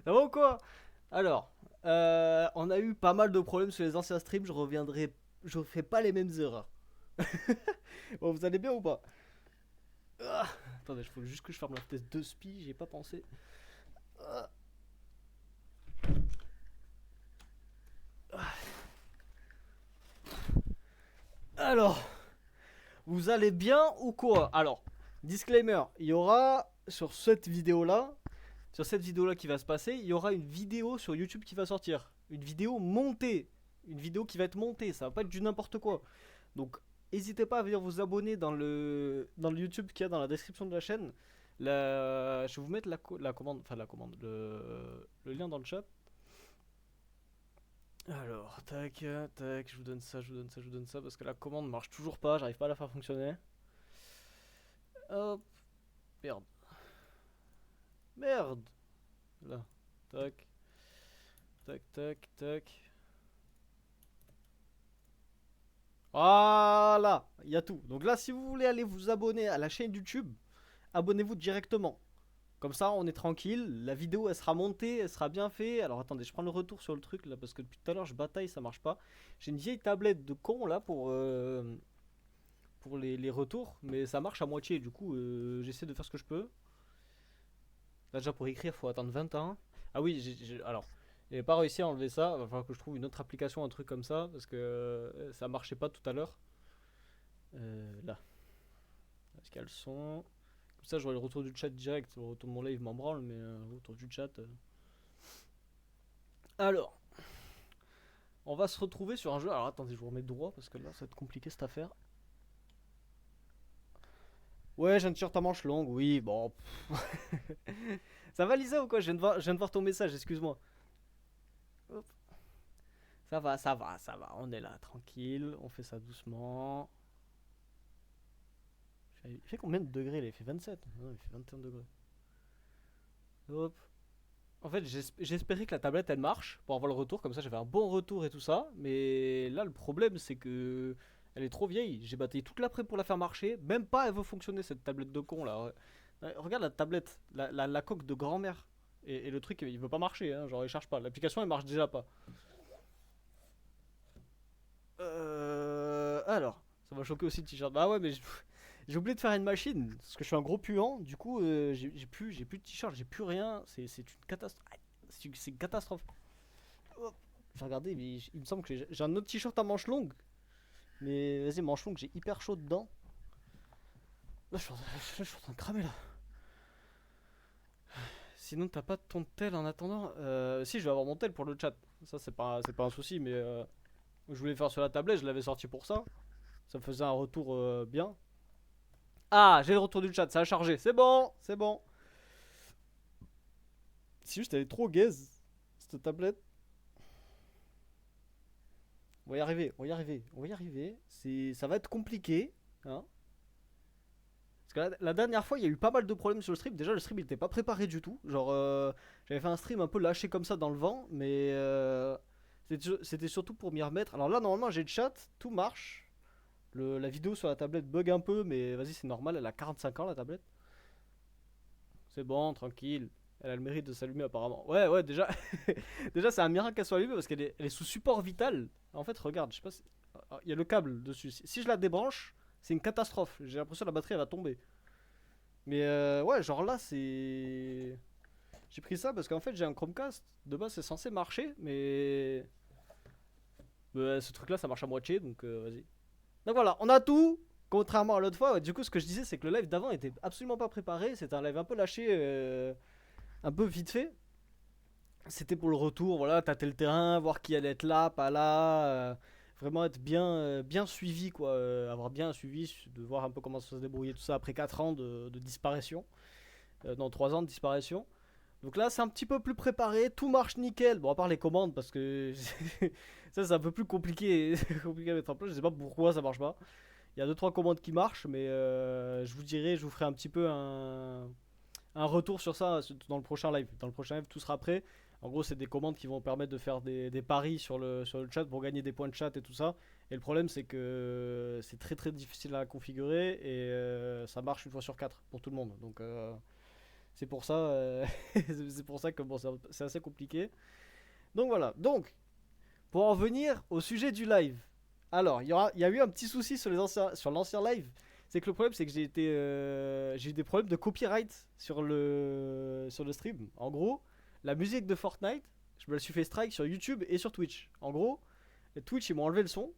Ça va ou quoi? Alors, on a eu pas mal de problèmes sur les anciens streams, je reviendrai, je fais pas les mêmes erreurs. Bon, vous allez bien ou pas? Ah, attendez, il faut juste que je ferme la fenêtre de spi, j'ai pas pensé. Ah, alors, vous allez bien ou quoi? Alors, disclaimer, il y aura sur cette vidéo là qui va se passer, il y aura une vidéo sur YouTube qui va sortir. Une vidéo montée. Une vidéo qui va être montée, ça va pas être du n'importe quoi. Donc, n'hésitez pas à venir vous abonner dans le YouTube qu'il y a dans la description de la chaîne. Je vais vous mettre la commande, enfin la commande, le lien dans le chat. Alors, tac, tac, je vous donne ça, je vous donne ça, je vous donne ça, parce que la commande marche toujours pas, j'arrive pas à la faire fonctionner. Hop, merde, merde, là, tac, tac, tac, tac. Voilà, il y a tout. Donc là, si vous voulez aller vous abonner à la chaîne YouTube, abonnez-vous directement. Comme ça, on est tranquille. La vidéo, elle sera montée, elle sera bien faite. Alors attendez, je prends le retour sur le truc là parce que depuis tout à l'heure, je bataille, ça marche pas. J'ai une vieille tablette de con là pour les retours, mais ça marche à moitié. Du coup, j'essaie de faire ce que je peux. Là, déjà pour écrire, faut attendre 20 ans. Ah oui, alors, j'ai pas réussi à enlever ça. Va falloir que je trouve une autre application, un truc comme ça, parce que ça marchait pas tout à l'heure. Là, est-ce qu'il y a le son? Comme ça, j'aurai le retour du chat direct. Le retour de mon live m'en branle, mais le retour du chat. Alors, on va se retrouver sur un jeu. Alors, attendez, je vous remets droit parce que là, ça va être compliqué cette affaire. Ouais, j'ai un t-shirt à manches longues, oui, bon. Ça va, Lisa, ou quoi? Je viens de voir ton message, excuse-moi. Hop. Ça va, ça va, ça va. On est là, tranquille. On fait ça doucement. Il fait combien de degrés là? Il fait 27. Non, il fait 21 degrés. Hop. En fait, j'espérais que la tablette elle marche pour avoir le retour. Comme ça, j'avais un bon retour et tout ça. Mais là, le problème, c'est que elle est trop vieille. J'ai bataillé toute l'après pour la faire marcher. Même pas, elle veut fonctionner cette tablette de con là. Ouais, regarde la tablette, la coque de grand-mère. Et le truc, il veut pas marcher. Hein, genre, il charge pas. L'application, elle marche déjà pas. Alors, ça m'a choqué aussi le t-shirt. Bah ouais, mais j'ai oublié de faire une machine parce que je suis un gros puant. Du coup, j'ai plus de t-shirt, j'ai plus rien. C'est une catastrophe. C'est une catastrophe. Hop. J'ai regardé, mais il me semble que j'ai un autre t-shirt à manches longues. Mais vas-y, manches longues, j'ai hyper chaud dedans. Là, je suis en train de cramer là. Sinon, t'as pas ton tel en attendant? Si, je vais avoir mon tel pour le chat. Ça, c'est pas un souci, mais je voulais faire sur la tablette, je l'avais sorti pour ça. Ça me faisait un retour bien. Ah, j'ai le retour du chat, ça a chargé. C'est bon, c'est bon. Si juste elle est trop gaze, cette tablette. On va y arriver, on va y arriver, on va y arriver. Ça va être compliqué. Hein. Parce que la dernière fois, il y a eu pas mal de problèmes sur le stream. Déjà, le stream il était pas préparé du tout. Genre, j'avais fait un stream un peu lâché comme ça dans le vent. Mais c'était surtout pour m'y remettre. Alors là, normalement, j'ai le chat, tout marche. La vidéo sur la tablette bug un peu, mais vas-y, c'est normal. Elle a 45 ans, la tablette. C'est bon, tranquille. Elle a le mérite de s'allumer apparemment. Ouais, ouais, déjà, déjà c'est un miracle qu'elle soit allumée parce elle est sous support vital. En fait, regarde, je sais pas si... Il y a le câble dessus. Si je la débranche, c'est une catastrophe. J'ai l'impression que la batterie elle va tomber. Mais ouais, genre là, c'est... J'ai pris ça parce qu'en fait, j'ai un Chromecast. De base, c'est censé marcher, mais... ce truc-là, ça marche à moitié, donc vas-y. Donc voilà, on a tout. Contrairement à l'autre fois, ouais, du coup, ce que je disais, c'est que le live d'avant était absolument pas préparé. C'était un live un peu lâché, un peu vite fait. C'était pour le retour, voilà, tâter le terrain, voir qui allait être là, pas là. Vraiment être bien suivi, quoi. Avoir bien suivi, de voir un peu comment ça se débrouillait tout ça après 4 ans de disparition. Non, 3 ans de disparition. Donc là, c'est un petit peu plus préparé, tout marche nickel. Bon, à part les commandes, parce que ça, c'est un peu plus compliqué, compliqué à mettre en place. Je sais pas pourquoi ça marche pas. Il y a deux trois commandes qui marchent, mais je vous dirai, je vous ferai un petit peu un retour sur ça dans le prochain live. Dans le prochain live, tout sera prêt. En gros, c'est des commandes qui vont permettre de faire des paris sur sur le chat pour gagner des points de chat et tout ça. Et le problème, c'est que c'est très très difficile à configurer et ça marche une fois sur quatre pour tout le monde. Donc c'est pour ça, c'est pour ça que bon, c'est assez compliqué. Donc voilà. Donc pour en venir au sujet du live. Alors, il y a eu un petit souci sur sur l'ancien live. C'est que le problème, c'est que j'ai eu des problèmes de copyright sur le stream. En gros, la musique de Fortnite, je me la suis fait strike sur YouTube et sur Twitch. En gros, Twitch, ils m'ont enlevé le son.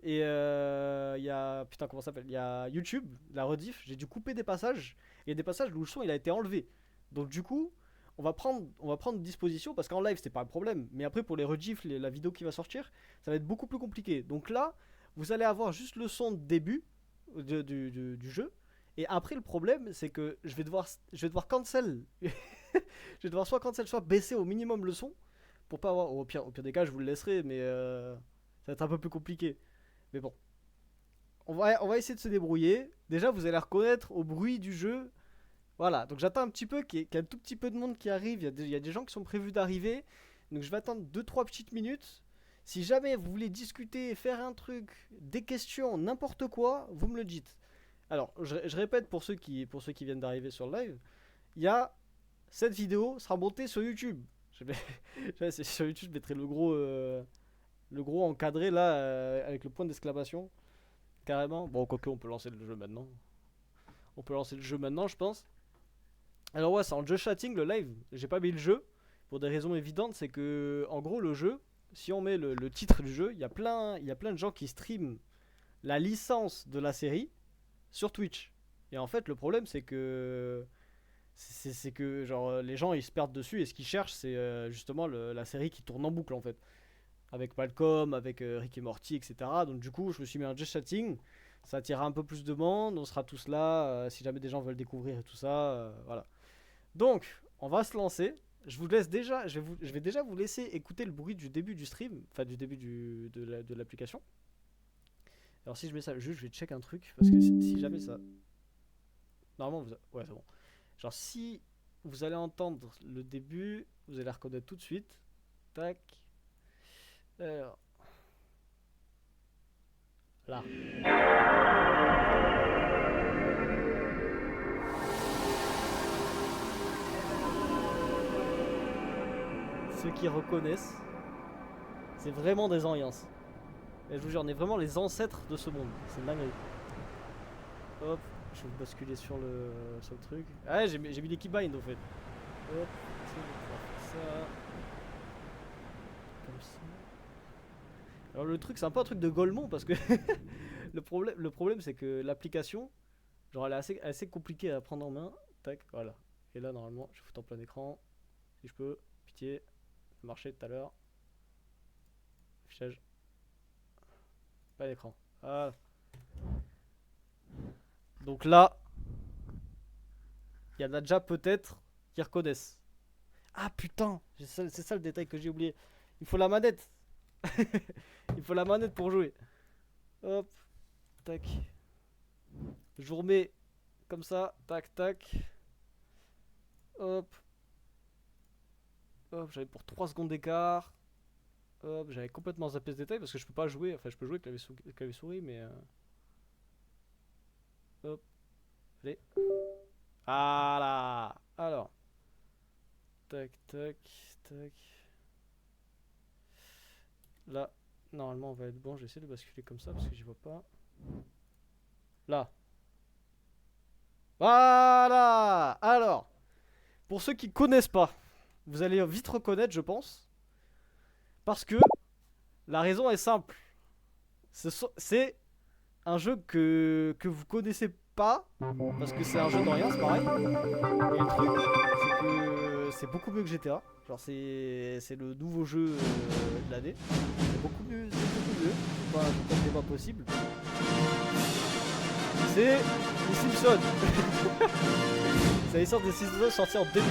Et il y a. Putain, comment ça s'appelle? Il y a YouTube, la rediff. J'ai dû couper des passages. Et il y a des passages où le son il a été enlevé. Donc, du coup, on va prendre disposition parce qu'en live, c'était pas un problème. Mais après, pour les rediffs, la vidéo qui va sortir, ça va être beaucoup plus compliqué. Donc là, vous allez avoir juste le son de début du jeu. Et après, le problème, c'est que je vais devoir cancel. Je vais devoir soit cancel, soit baisser au minimum le son. Pour pas avoir. Au pire des cas, je vous le laisserai, mais ça va être un peu plus compliqué. Mais bon, on va essayer de se débrouiller. Déjà, vous allez reconnaître au bruit du jeu. Voilà, donc j'attends un petit peu qu'il y ait un tout petit peu de monde qui arrive. Il y a des gens qui sont prévus d'arriver. Donc je vais attendre deux trois petites minutes. Si jamais vous voulez discuter, faire un truc, des questions, n'importe quoi, vous me le dites. Alors, je répète pour ceux qui viennent d'arriver sur le live. Il y a cette vidéo sera montée sur YouTube. Sur YouTube, je mettrai le gros encadré là, avec le point d'exclamation. Carrément. Bon, quoique, on peut lancer le jeu maintenant. On peut lancer le jeu maintenant, je pense. Alors, ouais, c'est en just chatting le live. J'ai pas mis le jeu pour des raisons évidentes. C'est que, en gros, le jeu, si on met le titre du jeu, il y a plein de gens qui streament la licence de la série sur Twitch. Et en fait, le problème, c'est que. C'est que genre les gens ils se perdent dessus et ce qu'ils cherchent c'est justement la série qui tourne en boucle en fait. Avec Malcolm, avec Rick et Morty, etc. Donc du coup je me suis mis un just chatting, ça attirera un peu plus de monde, on sera tous là si jamais des gens veulent découvrir et tout ça, voilà. Donc on va se lancer, je vous laisse déjà, je vais déjà vous laisser écouter le bruit du début du stream, enfin du début de l'application. Alors si je mets ça, juste je vais check un truc, parce que si jamais ça... Normalement ouais c'est bon. Genre si vous allez entendre le début, vous allez la reconnaître tout de suite. Tac. Alors. Là. Ceux qui reconnaissent, c'est vraiment des ambiances. Et je vous jure, on est vraiment les ancêtres de ce monde. C'est dingue. Hop. Je vais basculer sur le truc. Ah, j'ai mis les keybind en fait. Hop, ça. Comme ça. Alors le truc, c'est un peu un truc de Golemont parce que le problème c'est que l'application, genre elle est assez compliquée à prendre en main. Tac, voilà. Et là normalement, je vais foutre en plein écran. Si je peux, pitié. Ça marchait tout à l'heure. Affichage. Pas d'écran. Voilà. Donc là, il y en a déjà peut-être qui reconnaissent. Ah putain, c'est ça le détail que j'ai oublié. Il faut la manette. Il faut la manette pour jouer. Hop, tac. Je vous remets comme ça, tac, tac. Hop. Hop, j'avais pour 3 secondes d'écart. Hop, j'avais complètement zappé ce détail parce que je peux pas jouer. Enfin, je peux jouer avec clavier souris, mais. Hop. Allez. Voilà. Alors. Tac, tac, tac. Là, normalement, on va être bon. J'essaie de basculer comme ça parce que j'y vois pas. Là. Voilà. Alors, pour ceux qui connaissent pas, vous allez vite reconnaître, je pense. Parce que la raison est simple. C'est un jeu que vous connaissez pas. Parce que c'est un jeu de rien, c'est pareil. Et le truc, c'est que c'est beaucoup mieux que GTA. Genre, c'est le nouveau jeu de l'année. C'est beaucoup mieux. C'est pas un débat possible. C'est les Simpsons. C'est l'histoire des Simpsons sorti en 2003.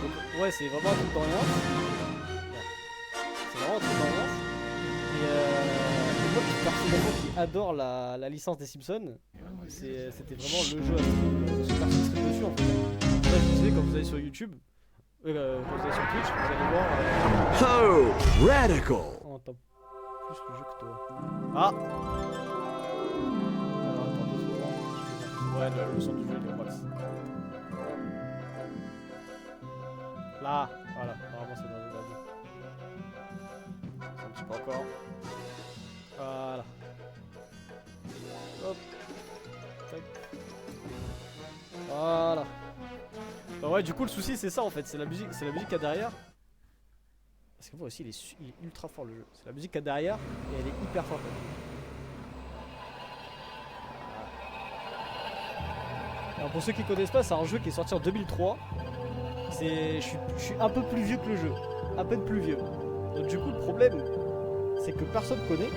Donc, ouais, c'est vraiment un truc dans rien. C'est vraiment un truc dans rien. Et moi, personnellement, qui adore la licence des Simpsons, c'était vraiment le jeu à se faire stream dessus en fait. Là, je disais, quand vous allez sur YouTube, quand vous allez sur Twitch, vous allez voir. Oh, radical! On entend plus le jeu que toi. Ah! Alors, attends 2 secondes. Ouais, le son du jeu est au max. Là, voilà, normalement ça doit aller. C'est un petit peu encore. Voilà. Hop. Tac. Voilà. Bah ouais, du coup le souci c'est ça en fait, c'est la musique qu'il y a derrière. Parce que moi aussi il est ultra fort le jeu. C'est la musique qu'il y a derrière et elle est hyper forte. Alors pour ceux qui connaissent pas, c'est un jeu qui est sorti en 2003. Je suis un peu plus vieux que le jeu, à peine plus vieux. Donc du coup le problème c'est que personne connaît.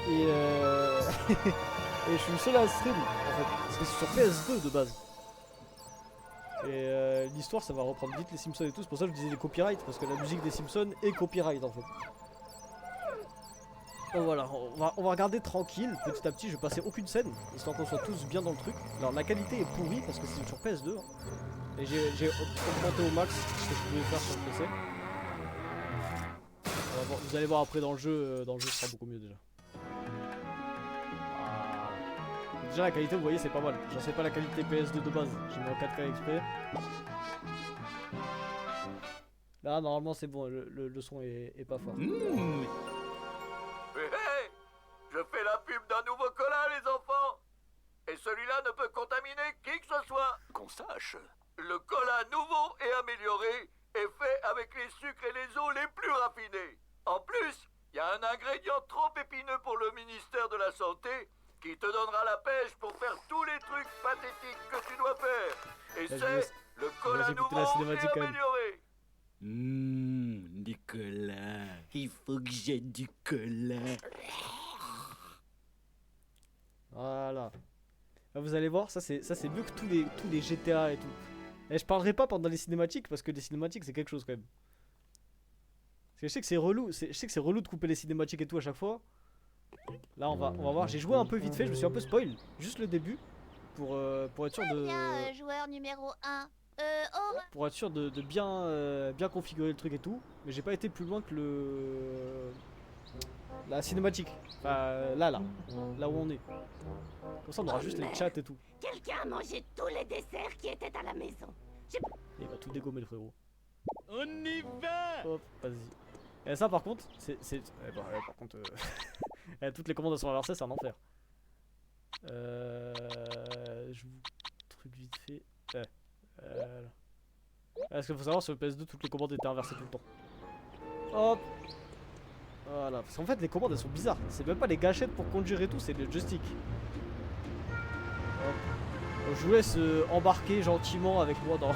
Et et je suis le seul à stream en fait. Parce que c'est sur PS2 de base. Et l'histoire ça va reprendre vite les Simpsons et tout. C'est pour ça que je disais les copyrights. Parce que la musique des Simpsons est copyright en fait. Donc voilà, on va regarder tranquille. Petit à petit je vais passer aucune scène. Histoire qu'on soit tous bien dans le truc. Alors la qualité est pourrie parce que c'est sur PS2. Et j'ai augmenté au max ce que je pouvais faire sur le PC. Vous allez voir après dans le jeu ce sera beaucoup mieux déjà. Voilà. Déjà la qualité vous voyez c'est pas mal. J'en sais pas la qualité PS2 de base. J'ai mis en 4K exprès. Là normalement c'est bon, le son est pas fort. Hé, je fais la pub d'un nouveau cola, les enfants. Et celui-là ne peut contaminer qui que ce soit. Qu'on sache. Le cola nouveau et amélioré est fait avec les sucres et les eaux les plus raffinés. En plus, il y a un ingrédient trop épineux pour le ministère de la Santé qui te donnera la pêche pour faire tous les trucs pathétiques que tu dois faire. Et c'est le cola écouter la nouveau cinématique et quand même. amélioré. Du cola. Il faut que j'ai du cola. Voilà. Là, vous allez voir, ça c'est mieux que tous les GTA et tout. Et je parlerai pas pendant les cinématiques parce que les cinématiques c'est quelque chose quand même. Parce que je sais que c'est relou, je sais que c'est relou de couper les cinématiques et tout à chaque fois. Là on va voir, j'ai joué un peu vite fait, je me suis un peu spoil, juste le début pour être sûr de Bien, joueur numéro 1. pour être sûr de bien configurer le truc et tout, mais j'ai pas été plus loin que la cinématique. Enfin là où on est. Comme ça on aura juste les chats et tout. Quelqu'un a mangé tous les desserts qui étaient à la maison. Et il va tout dégommer le frérot. On y va. Hop, vas-y. Et ça par contre, par contre, toutes les commandes sont inversées, c'est un enfer. Je vous truc vite fait. Parce qu'il faut savoir sur le PS2, toutes les commandes étaient inversées tout le temps. Hop. Voilà, parce qu'en fait les commandes elles sont bizarres. C'est même pas les gâchettes pour conduire et tout, c'est le joystick. Hop. Donc, je vous laisse embarquer gentiment avec moi dans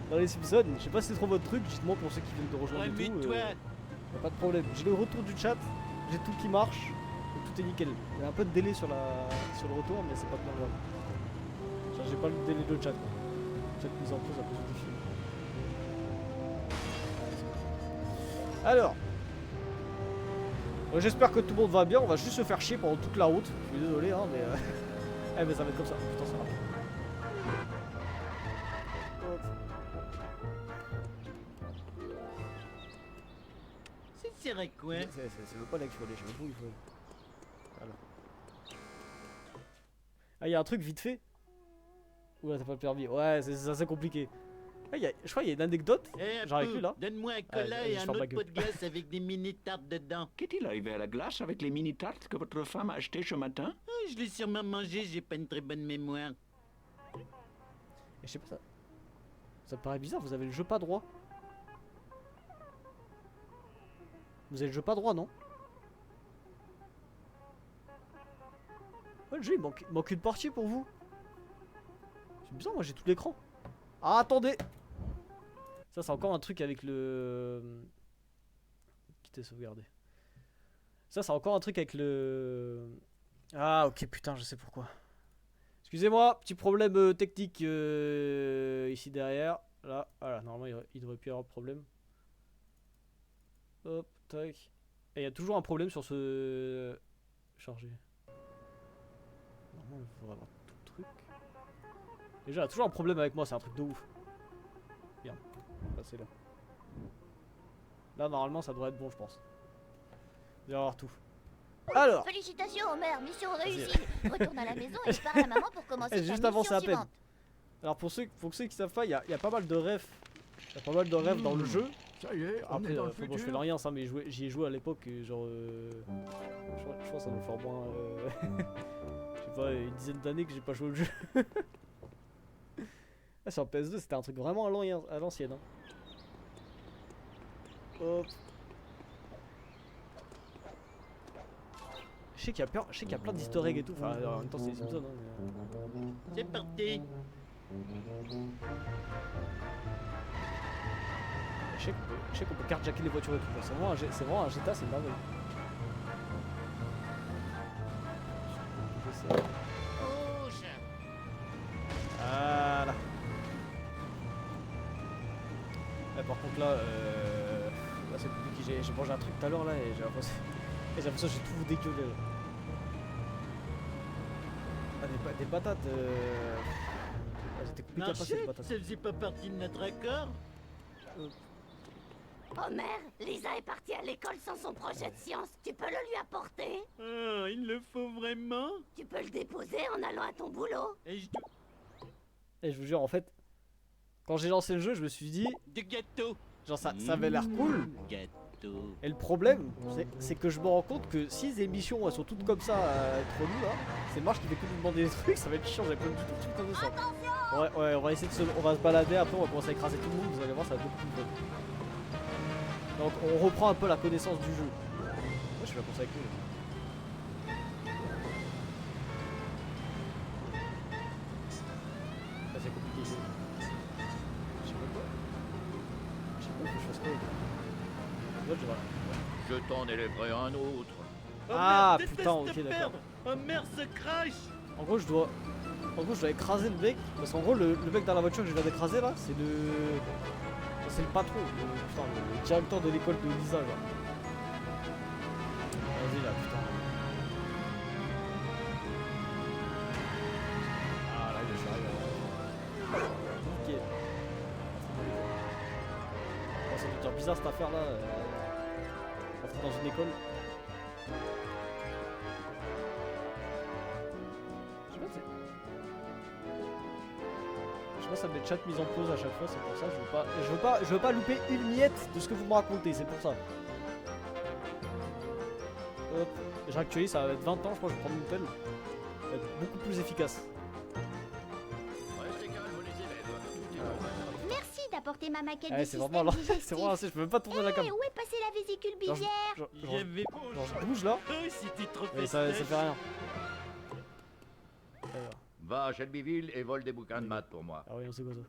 dans les Simpsons. Je sais pas si c'est trop votre truc, dites-moi pour ceux qui viennent de rejoindre et tout. Amuse-toi. Y'a pas de problème. J'ai le retour du chat, j'ai tout qui marche, donc tout est nickel. Il y a un peu de délai sur le retour, mais c'est pas bien grave. J'ai pas le délai de chat quoi. Cette mise en pause à cause du film. Alors, j'espère que tout le monde va bien. On va juste se faire chier pendant toute la route. Je suis désolé, hein, mais mais ça va être comme ça. Putain, ça va. C'est vrai quoi? C'est même pas là qu'il faut aller. Je sais même pas où il faut aller. Voilà. Ah, il y a un truc vite fait. Oula, t'as pas le permis. Ouais, c'est assez compliqué. Ah, je crois qu'il y a une anecdote. Eh, J'en ai cru là. donne-moi un cola Allez, et je un ferme ma autre gueule. pot de glace avec des mini-tartes dedans. Qu'est-il arrivé à la glace avec les mini-tartes que votre femme a achetées ce matin? Ah, je l'ai sûrement mangé, j'ai pas une très bonne mémoire. Et je sais pas ça. Ça me paraît bizarre, vous avez le jeu pas droit. Vous avez le jeu pas droit, non? Ouais, le jeu il manque une partie pour vous. C'est bizarre, moi j'ai tout l'écran. Ah, attendez! Ça, c'est encore un truc avec le. Quitter sauvegarder. Ça, c'est encore un truc avec le. Ah, ok, putain, je sais pourquoi. Excusez-moi, petit problème technique ici derrière. Là, voilà, normalement il devrait plus y avoir de problème. Hop, tac. Et il y a toujours un problème sur ce. Chargé. Normalement, il faudrait avoir tout le truc. Déjà, il y a toujours un problème avec moi, c'est un truc de ouf. Bien, passer là. Là, normalement, ça devrait être bon, je pense. Il va y avoir tout. Alors, Félicitations Homer, mission Vas-y. réussie. Retourne à la maison et parle à maman pour commencer ta juste mission avancé à peine. suivante. Alors pour ceux qui savent pas, il y a pas mal de refs. Il y a pas mal de refs dans le jeu. Ça y est, on Après, est dans le bon, je fais futur. rien ça, mais j'y ai joué à l'époque, genre. Je pense que ça doit faire au moins. Je sais pas, une dizaine d'années que j'ai pas joué au jeu. Ah, sur PS2, c'était un truc vraiment à l'ancienne. Hein. Hop. Je sais qu'il y a plein d'easter eggs et tout. Enfin, en même temps, c'est les Simpsons. Hein, C'est parti. je sais qu'on peut carjacker les voitures et tout. C'est vraiment un GTA, c'est une dinguerie. Rouge. Voilà. Ouais, par contre là c'est compliqué. J'ai mangé un truc tout à l'heure là et j'ai l'impression que j'ai tout dégueulé là. Ah, des patates. C'était compliqué à passer Marché, les ça patates. faisait pas partie de notre accord. Homer, Lisa est partie à l'école sans son projet de science. Tu peux le lui apporter? Ah, il le faut vraiment? Tu peux le déposer en allant à ton boulot. Et je Et je vous jure, en fait, quand j'ai lancé le jeu, je me suis dit, de gâteau. genre ça avait l'air cool. Gâteau. Et le problème, c'est que je me rends compte que si les émissions elles sont toutes comme ça, trop nul là, c'est Marche qui fait que nous demander des trucs, ça va être chiant, j'avais pas du tout comme ça. Ouais, on va essayer on va se balader, après on va commencer à écraser tout le monde, vous allez voir, ça va être beaucoup plus fun. Donc on reprend un peu la connaissance du jeu. Moi je vais commencer avec eux. Ça c'est compliqué. Je sais pas quoi. Je sais pas, faut que je fasse quoi. L'autre, je vois. Je t'en élèverai un autre. Ah putain, ok d'accord. Oh merde, ce crash. En gros je dois écraser le mec. Parce qu'en gros le mec dans la voiture que je viens d'écraser là, c'est le patron, le directeur de l'école de Lisa genre. Vas-y là putain. Ah là je suis arrivé. Nickel. Bon, ça doit dire bizarre cette affaire là. Rentrer dans une école. Je sais pas, ça me met chat mise en pause à chaque fois, c'est pour ça je veux pas louper une miette de ce que vous me racontez, c'est pour ça. Hop, j'actualise, ça va être 20 ans, je crois que je vais prendre une pelle. Ça va être beaucoup plus efficace. Restez calme, les élèves. Merci d'apporter ma maquette Ouais, du c'est système vraiment là, digestif. c'est vraiment assez, je peux même pas tourner la Eh, cam. où est passée la vésicule Genre, biliaire? genre, J'avais je bouge là, Oh, c'était trop mais ça fait rien. Alors, Va à Shelbyville et vole des bouquins de maths pour moi. ah oui, on sait quoi ça.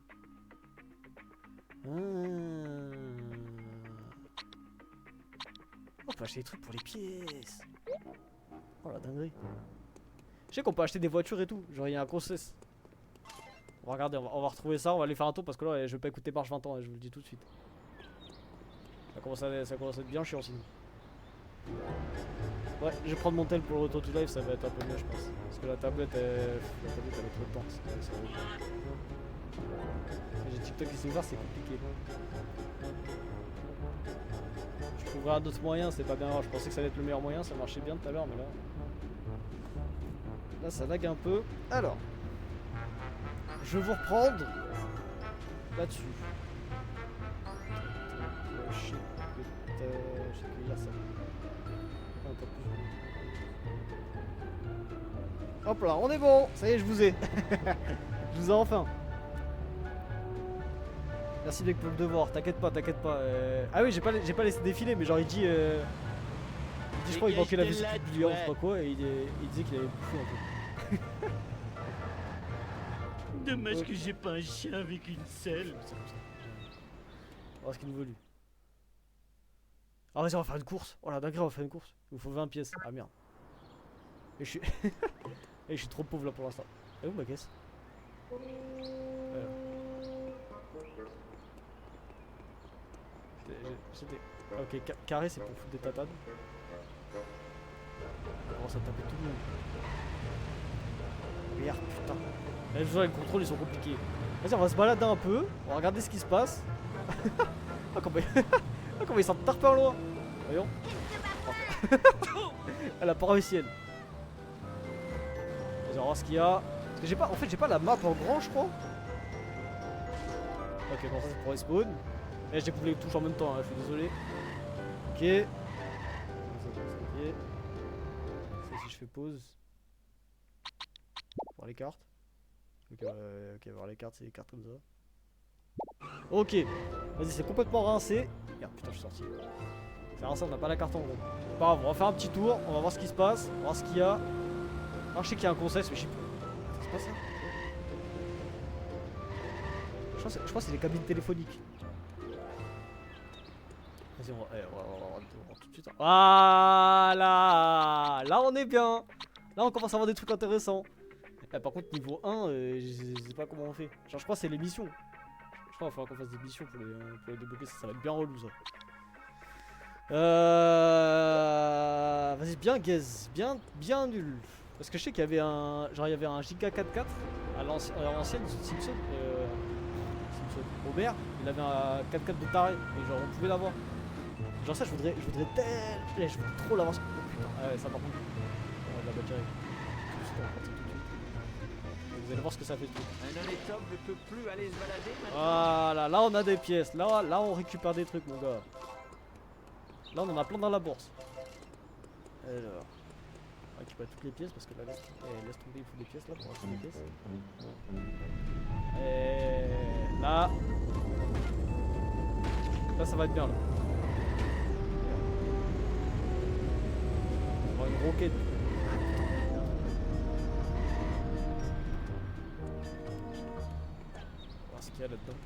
On peut acheter des trucs pour les pièces. Oh la dinguerie. Je sais qu'on peut acheter des voitures et tout. Genre il y a un process. On va regarder, on va retrouver ça, on va aller faire un tour parce que là je vais pas écouter Marche 20 ans, je vous le dis tout de suite. Ça commence à être bien chiant sinon. Ouais, je vais prendre mon tel pour le retour to live, ça va être un peu mieux je pense. Parce que la tablette elle met trop de temps. J'ai TikTok qui s'est ouvert, c'est compliqué. Je trouverai un autre moyen, c'est pas bien grave. Je pensais que ça allait être le meilleur moyen, ça marchait bien tout à l'heure, mais là. Là ça lag un peu. Alors. Je vais vous reprendre là-dessus. Je sais que hier ça. Un peu plus. Hop là, on est bon. Ça y est, je vous ai. Je vous ai enfin. Merci mec pour le devoir. T'inquiète pas, t'inquiète pas. Ah oui, j'ai pas laissé défiler, mais genre il dit, je crois qu'il manquait la visite du lion, je sais pas quoi, et il disait qu'il avait bouffé un peu. Dommage que j'ai pas un chien avec une selle. On va voir ce qu'il nous veut lui. Ah vas-y, on va faire une course. Oh la dinguerie, on va faire une course. Il nous faut 20 pièces. Ah merde. Et je suis et je suis trop pauvre là pour l'instant. Et où ma caisse? C'était... Ok, carré c'est pour foutre des tatanes. On commence à taper tout le monde. Merde, putain. Là, je vois, les contrôles ils sont compliqués. Vas-y, on va se balader un peu. On va regarder ce qui se passe. Ah, comment ils sont tarpés en loin. Voyons. Elle a pas réussi elle. Vas-y, on va voir ce qu'il y a. Parce que j'ai pas, en fait, j'ai pas la map en grand, je crois. Ok, bon, ça c'est pour respawn. Et je découvre les touches en même temps, hein, je suis désolé. Ok. Ça, si je fais pause. Voir les cartes. Ok, voir les cartes, c'est les cartes comme ça. Ok, vas-y, c'est complètement rincé. Merde, putain, je suis sorti. C'est rincé, on n'a pas la carte en gros. Pas grave, on va faire un petit tour, on va voir ce qui se passe, on va voir ce qu'il y a. Alors, je sais qu'il y a un conseil, mais je sais pas. C'est pas ça. Je crois que c'est les cabines téléphoniques. Vas-y, on va tout de suite. Voilà. Là, on est bien. Là, on commence à avoir des trucs intéressants. Là, par contre, niveau 1, je sais pas comment on fait. Genre, je crois que c'est les missions. Je crois qu'il va falloir qu'on fasse des missions pour les débloquer. Ça va être bien relou, ça. Vas-y, bien gaze. Bien nul. Parce que je sais qu'il y avait un... Genre, il y avait un Giga 4x4 à l'ancienne Simpson. Robert, il avait un 4x4 de taré, et genre on pouvait l'avoir. Genre ça je voudrais trop l'avoir. Oh putain, ah ouais, ça par contre. On va la battre direct. Tout de suite, on va partir tout de suite. Vous allez voir ce que ça fait le truc. Un honnête homme ne peut plus aller se balader maintenant. Voilà, là on a des pièces, là on récupère des trucs mon gars. Là on en a plein dans la bourse. Alors, on récupère toutes les pièces parce que là laisse tomber, il faut des pièces là pour acheter des pièces. Et là ça va être bien là. On va avoir une roquette. On va voir ce qu'il y a là-dedans.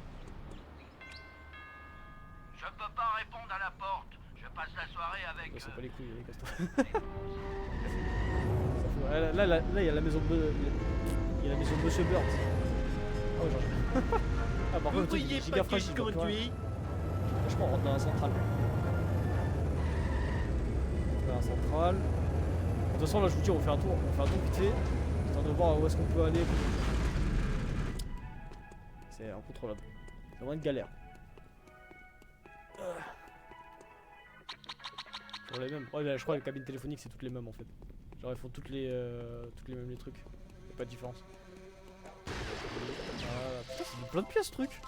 Je peux pas répondre à la porte. Je passe la soirée avec... Ouais, c'est pas les couilles, allez, casse-toi. Là, il y a la maison de... Il y a la maison de Monsieur Burns. Ah ouais, genre... Ah, par contre, le truc, il est giga fragile. Franchement, on rentre dans la centrale. Dans la centrale. De toute façon, là, je vous dis, on fait un tour vite fait. Histoire de voir où est-ce qu'on peut aller. C'est incontrôlable. C'est vraiment une galère. Sur les mêmes. Ouais, là, je crois que les cabines téléphoniques, c'est toutes les mêmes en fait. Genre, ils font toutes les mêmes les trucs. Y'a pas de différence. Putain, c'est plein de pièces ce truc.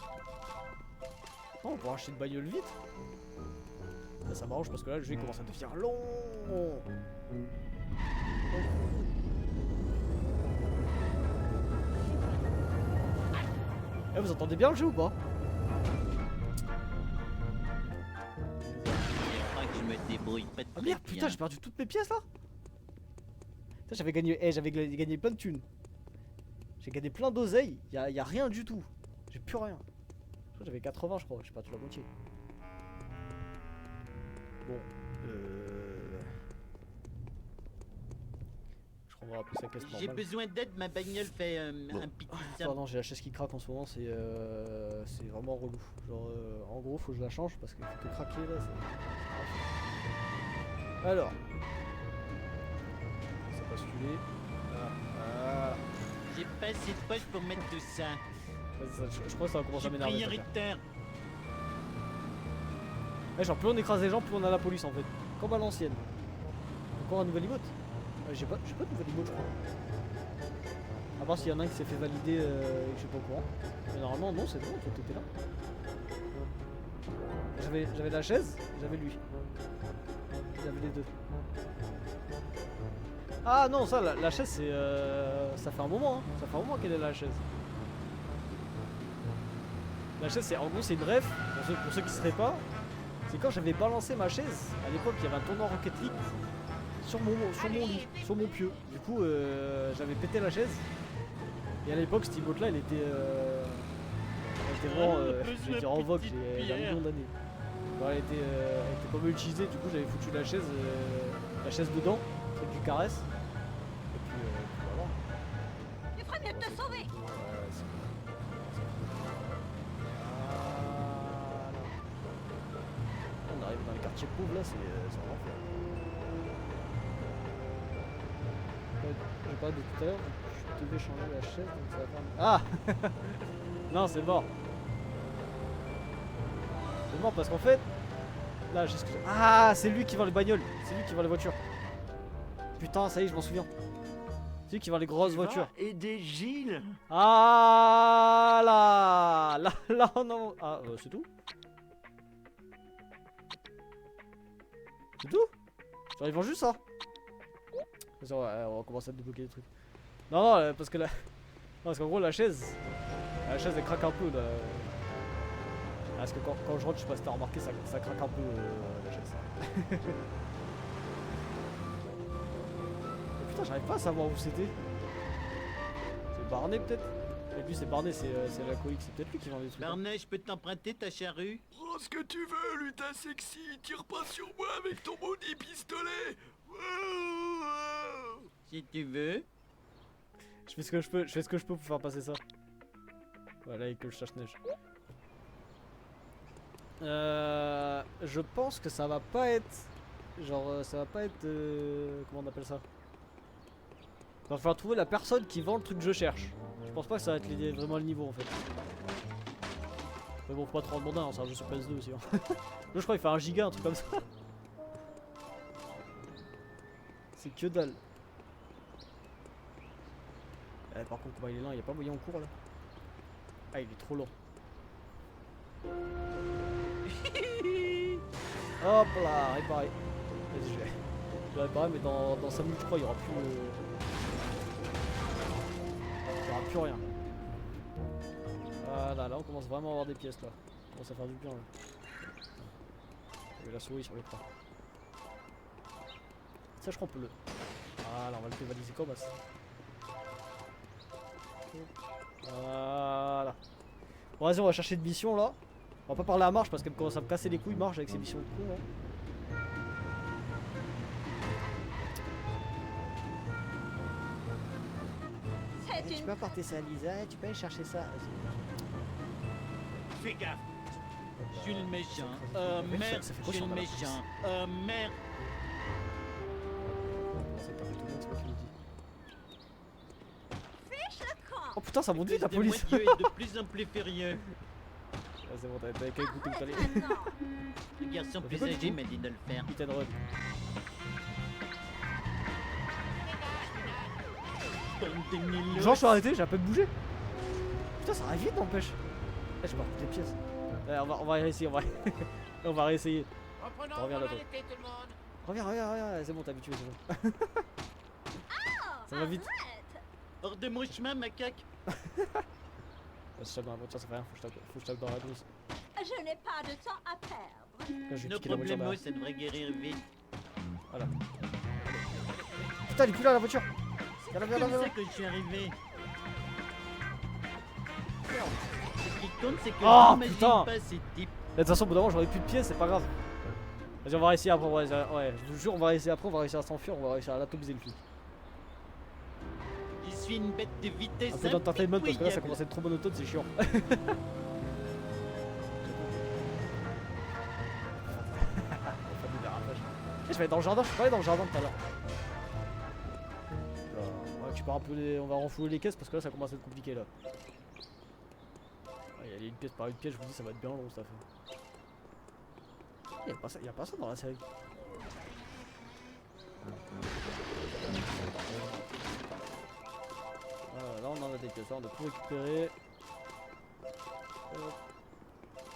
Oh, on pourra acheter une bagnole vite. Là, ça m'arrange parce que là, le jeu commence à devenir long. Eh, vous entendez bien le jeu ou pas? Je me débrouille pas Ah merde, putain, j'ai perdu toutes mes pièces là. Putain, j'avais gagné plein de thunes. J'ai gagné plein d'oseilles, y a rien du tout. J'ai plus rien. Je crois que j'avais 80 je crois, j'ai perdu la moitié. Bon, je crois qu'on va appeler ça caisse normale. J'ai besoin d'aide, ma bagnole fait un petit Pardon, j'ai la chaise qui craque en ce moment, c'est vraiment relou. Genre, en gros, faut que je la change parce qu'il fait que craquer là. Alors, c'est basculé. Voilà. J'ai pas assez de poche pour mettre tout ça. Je crois que ça va commencer à J'ai m'énerver. prioritaire. Ouais, genre, plus on écrase les gens, plus on a la police en fait. Comme à l'ancienne. Encore un nouvel emote. Ouais, j'ai pas de nouvel emote, je crois. À part s'il y en a un qui s'est fait valider et que je suis pas au courant. Mais normalement, non, c'est bon, toi t'étais là. J'avais la chaise, j'avais lui. J'avais les deux. Ah non, ça, la chaise, c'est. Ça fait un moment, hein. Ça fait un moment qu'elle est là, la chaise. La chaise, c'est en gros, c'est une ref, pour ceux qui seraient pas. C'est quand j'avais balancé ma chaise, à l'époque, il y avait un tournant Rocket League sur mon lit, sur mon pieu. Du coup, j'avais pété la chaise. Et à l'époque, cette emote là, elle était vraiment, je vais dire en vogue, il y a un million d'années. Bon, elle était pas mal utilisée, du coup, j'avais foutu la chaise dedans, celle du caresse. Et puis voilà. Il ferait mieux de te sauver. On arrive dans les quartiers pauvres là, c'est un enfer. J'ai pas de tout à l'heure, je devais changer la chaise donc ça va faire... Ah non, c'est mort. C'est mort parce qu'en fait, là j'ai ce que j'ai... Ah, c'est lui qui vend les bagnoles, c'est lui qui vend les voitures. Putain, ça y est, je m'en souviens. C'est lui qui vend les grosses voitures. Aider Gilles. Ah là, non. Ah, c'est tout? C'est tout? Genre ils vendent juste ça. On va commencer à débloquer des trucs. Non, parce que là... Non, parce qu'en gros la chaise elle craque un peu là. Parce que quand je rentre, je sais pas si t'as remarqué, ça craque un peu la chaise. Oh, putain, j'arrive pas à savoir où c'était. C'est Barney peut-être? Et puis c'est Barney, c'est l'alcoolique, c'est peut-être lui qui vend des trucs. Barney, je peux t'emprunter ta charrue? Prends ce que tu veux, lutin sexy. Tire pas sur moi avec ton maudit pistolet. Si tu veux. Je fais ce que je peux pour faire passer ça. Voilà, avec le chasse-neige. Je pense que ça va pas être... Genre, ça va pas être... comment on appelle ça? Il va falloir trouver la personne qui vend le truc que je cherche. Je pense pas que ça va être vraiment le niveau en fait. Mais bon, faut pas trop en demander, hein, c'est un jeu sur PS2 aussi. Hein. Là, je crois qu'il fait 1 giga, un truc comme ça. C'est que dalle. Par contre, bah, il est lent, il n'y a pas moyen en cours là. Ah, il est trop lent. Hop là, réparé. Vas-y, je vais réparer, mais dans 5 minutes, je crois, il n'y aura plus. Il n'y aura plus rien. Voilà, là, on commence vraiment à avoir des pièces là. On commence à faire du bien là. Il y a la souris sur l'écran. Ça, je crois, on peut le. Voilà, on va le pévaliser comme ça. Voilà. Bon, vas-y, on va chercher une mission là. On va pas parler à Marche parce qu'elle commence à me casser les couilles, Marche, avec ses missions de con là. Tu peux apporter ça à Lisa, tu peux aller chercher ça. Fais gaffe. Je suis le méchant. Merde, ça fait je suis le cochon, méchant. Merde. C'est pas fait tout le monde, c'est pas qui le dit. Oh putain, ça monte vite la Le police. Dieu est de plus en plus furieux. Ah, c'est bon, t'avais qu'à écouter où t'allais. Le garçon fait plus pas du âgé tout. m'a dit de le faire. Hit and run. Genre, je suis arrêté, j'ai à peine bougé. Putain, ça arrive vite, n'empêche. Eh, je perds toutes les pièces. On va réessayer, on va, on va réessayer. Reviens là, toi. Reviens, c'est bon, t'es habitué, c'est bon. Ça va vite. Hors de mon chemin, macaque. Je tape dans la voiture, ça fait rien, faut que je tape dans la douce. Je n'ai pas de temps à perdre. Là, je vais Nos piquer la voiture problèmes, derrière. ça devrait guérir vite. Voilà. Putain, elle est plus là la voiture. Viens là, C'est viens là, comme viens ça là. que je suis arrivé. Ce qui compte, c'est que Oh, j'imagine putain. pas ces types. De toute façon, au bout d'un moment, j'aurai plus de pièces, c'est pas grave. Vas-y, on va réessayer après, ouais, je vous jure, on va réessayer après, on va réussir à s'enfuir, on va réussir à l'atomiser le flic. Je suis une bête de vitesse. Un peu d'entertainment parce que là ça impitoyable. commence à être trop monotone, c'est chiant. Je vais aller dans le jardin, je suis pas allé dans le jardin tout à l'heure. Ouais, tu pars un peu on va renflouer les caisses parce que là ça commence à être compliqué là. Il y a une pièce par une pièce, je vous dis ça va être bien long ça fait. Y a pas ça dans la série. Voilà, là on en a des pièces, là on a tout récupéré. Hop.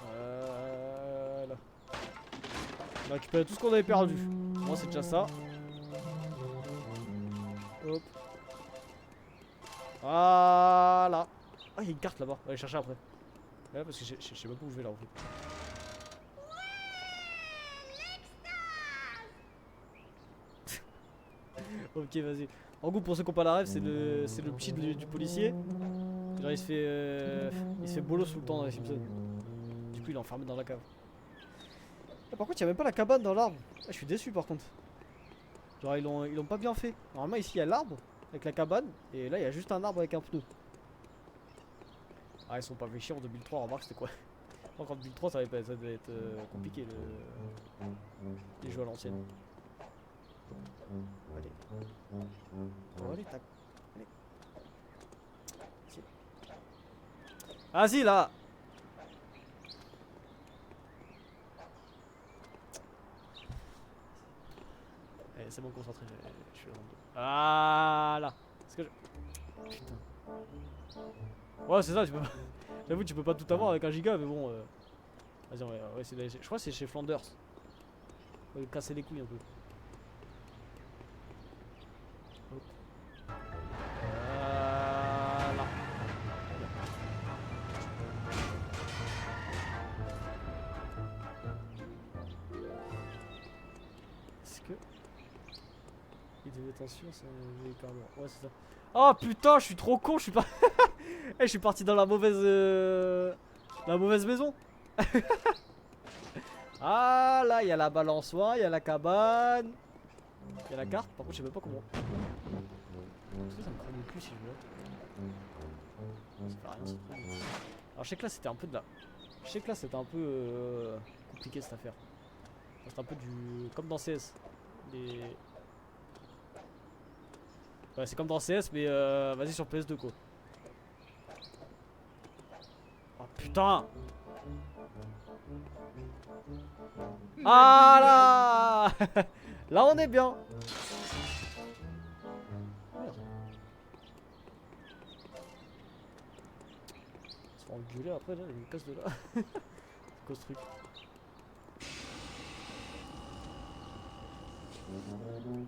Voilà. On a récupéré tout ce qu'on avait perdu. Moi c'est déjà ça. Hop. Voilà. Ah, il y a une carte là-bas, on va aller chercher après. Ouais, parce que je sais pas où je vais là en fait. Ok, vas-y. En gros, pour ceux qui n'ont pas la rêve, c'est le petit du policier. Genre, il se fait bolos tout le temps dans les Simpsons. Du coup, il est enfermé dans la cave. Ah, par contre, il n'y a même pas la cabane dans l'arbre. Ah, je suis déçu par contre. Genre, ils l'ont pas bien fait. Normalement, ici, il y a l'arbre avec la cabane. Et là, il y a juste un arbre avec un pneu. Ah, ils sont pas fait chier en 2003. Remarque, c'était quoi? Donc en 2003, ça devait être compliqué les jeux à l'ancienne. Allez. Oh, allez, tac. Allez. Vas-y là. Allez, c'est bon, concentré. Je suis voilà. Est-ce que je... Putain. Ouais, c'est ça, tu peux pas... J'avoue, tu peux pas tout avoir avec un giga, mais bon... Vas-y, on va essayer d'aller... Je crois que c'est chez Flanders. On va casser les couilles un peu. Hop. Voilà. Est-ce que... Et de détention, c'est un véhicule lourd. Ouais, c'est ça. Oh putain, je suis trop con, je suis pas... Eh, je suis parti dans la mauvaise maison. Ah là, il y a la balançoire, il y a la cabane, il y a la carte. Par contre, je sais même pas comment. Est-ce que ça me prend le cul si je veux? Ça fait rien, c'est trop bien. Alors, je sais que là, c'était un peu de la. Je sais que là, c'était un peu compliqué cette affaire. C'est un peu du. Comme dans CS. Les. Ouais, c'est comme dans CS, mais vas-y sur PS2 quoi. Oh putain! Ah là. Là on est bien. Merde. On se fait engueuler après là, il me casse de là. C'est quoi ce truc?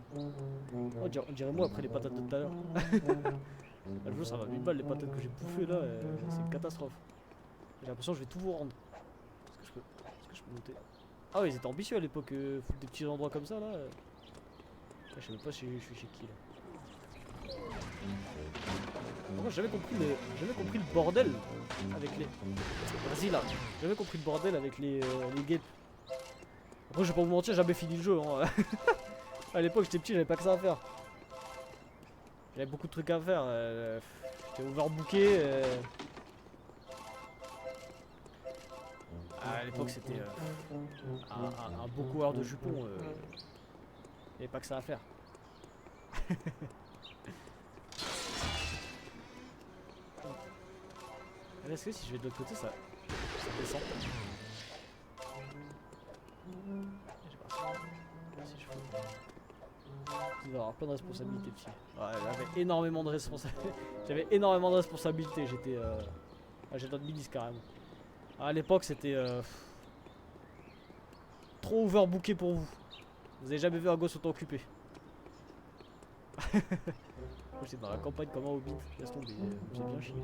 Oh, on dirait moi après les patates de tout à l'heure. Le jeu ça va 1000 balles les patates que j'ai bouffées là, c'est une catastrophe. J'ai l'impression que je vais tout vous rendre. Est-ce que je peux noter? Ah ouais, ils étaient ambitieux à l'époque, foutre des petits endroits comme ça là. Je sais même pas si je suis chez qui là. Moi j'avais compris le bordel avec les. Vas-y là, j'avais compris le bordel avec les guêpes. Après je vais pas vous mentir, j'ai jamais fini le jeu hein. À l'époque j'étais petit, j'avais pas que ça à faire. J'avais beaucoup de trucs à faire. J'étais overbooké. À l'époque c'était un beau coureur de jupons. Y'avait pas que ça à faire. Est-ce que si je vais de l'autre côté ça descend? J'ai pas si je fais. Tu vas avoir plein de responsabilités petit. Ouais, j'avais énormément de responsabilités. J'avais énormément de responsabilités. J'étais dans le milice carrément. À l'époque c'était trop overbooké pour vous. Vous avez jamais vu un gosse autant occupé. J'étais dans la campagne comme un hobbit. Laisse tomber, j'ai bien chié.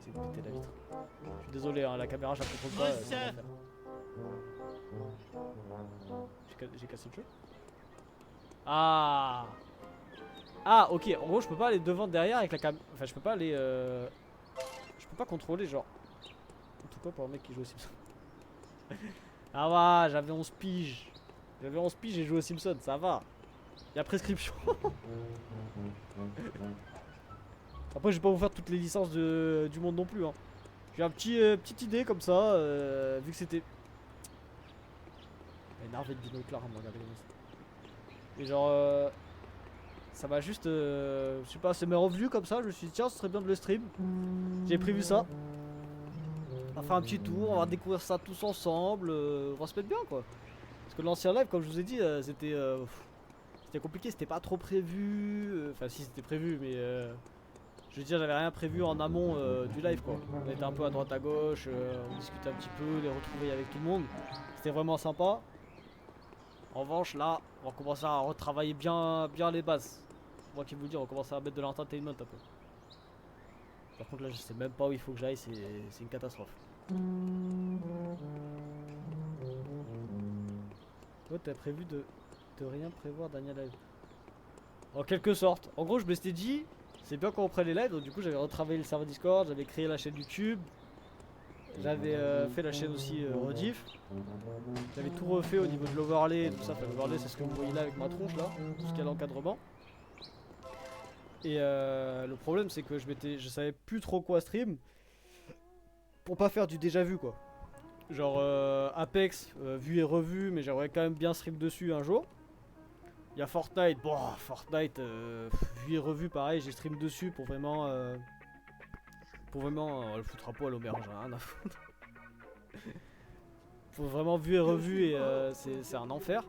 J'ai de péter la vitre. Je suis désolé, hein, la caméra je la contrôle pas. J'ai cassé le jeu. Ah. Ah ok, en gros je peux pas aller devant derrière avec la caméra. Enfin je peux pas aller je peux pas contrôler genre. En tout cas pour un mec qui joue au Simpson. Ah va, j'avais 11 piges. J'avais 11 piges et j'ai joué au Simpson, ça va. Y'a prescription. Après je vais pas vous faire toutes les licences du monde non plus hein. J'ai un petite idée comme ça, vu que c'était... Énervé de binocle à me regarder comme ça. Et genre ça m'a juste je sais pas, c'est mes revenus comme ça, je me suis dit tiens ce serait bien de le stream. J'ai prévu ça. On va faire un petit tour, on va découvrir ça tous ensemble, on va se mettre bien quoi. Parce que l'ancien live comme je vous ai dit c'était compliqué, c'était pas trop prévu. Enfin si c'était prévu mais je veux dire j'avais rien prévu en amont du live quoi. On était un peu à droite à gauche, on discutait un petit peu, les retrouvailles avec tout le monde. C'était vraiment sympa. En revanche là on va commencer à retravailler bien les bases. Moi qui vous le dis on va commencer à mettre de l'entertainment un peu. Par contre là je sais même pas où il faut que j'aille, c'est une catastrophe. Toi t'as prévu de rien prévoir Daniel live? En quelque sorte. En gros je me suis dit c'est bien qu'on reprenne les lives, donc du coup j'avais retravaillé le serveur Discord, j'avais créé la chaîne YouTube. J'avais fait la chaîne aussi rediff. J'avais tout refait au niveau de l'overlay et tout ça. Enfin, l'overlay c'est ce que vous voyez là avec ma tronche là, tout ce qu'il y a l'encadrement. Et le problème c'est que je savais plus trop quoi stream pour pas faire du déjà vu quoi. Genre Apex, vu et revu, mais j'aimerais quand même bien stream dessus un jour. Il y a Fortnite, bon Fortnite vu et revu pareil, j'ai stream dessus pour vraiment le foutre à poil au berge, rien à foutre. Faut vraiment vu et revu et c'est un enfer.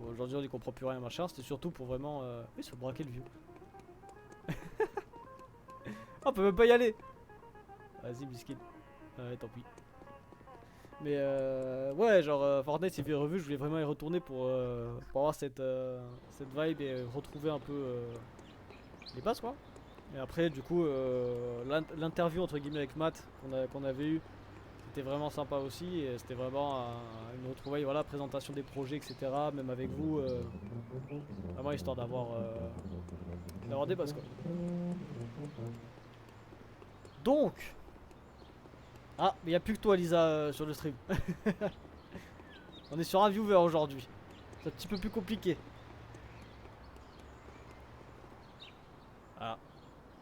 Aujourd'hui on y comprend plus rien machin, c'était surtout pour vraiment... Oui, se braquer le vieux. Oh, on peut même pas y aller. Vas-y biscuit. Ouais tant pis. Mais ouais genre Fortnite c'est vu et revu, je voulais vraiment y retourner pour avoir cette vibe et retrouver un peu les bases quoi. Et après du coup l'interview entre guillemets avec Matt qu'on avait eu, c'était vraiment sympa aussi et c'était vraiment une retrouvaille, voilà, présentation des projets etc, même avec vous, vraiment histoire d'avoir des bases quoi. Donc ah mais y a plus que toi Lisa sur le stream. On est sur un viewer aujourd'hui, c'est un petit peu plus compliqué. Ah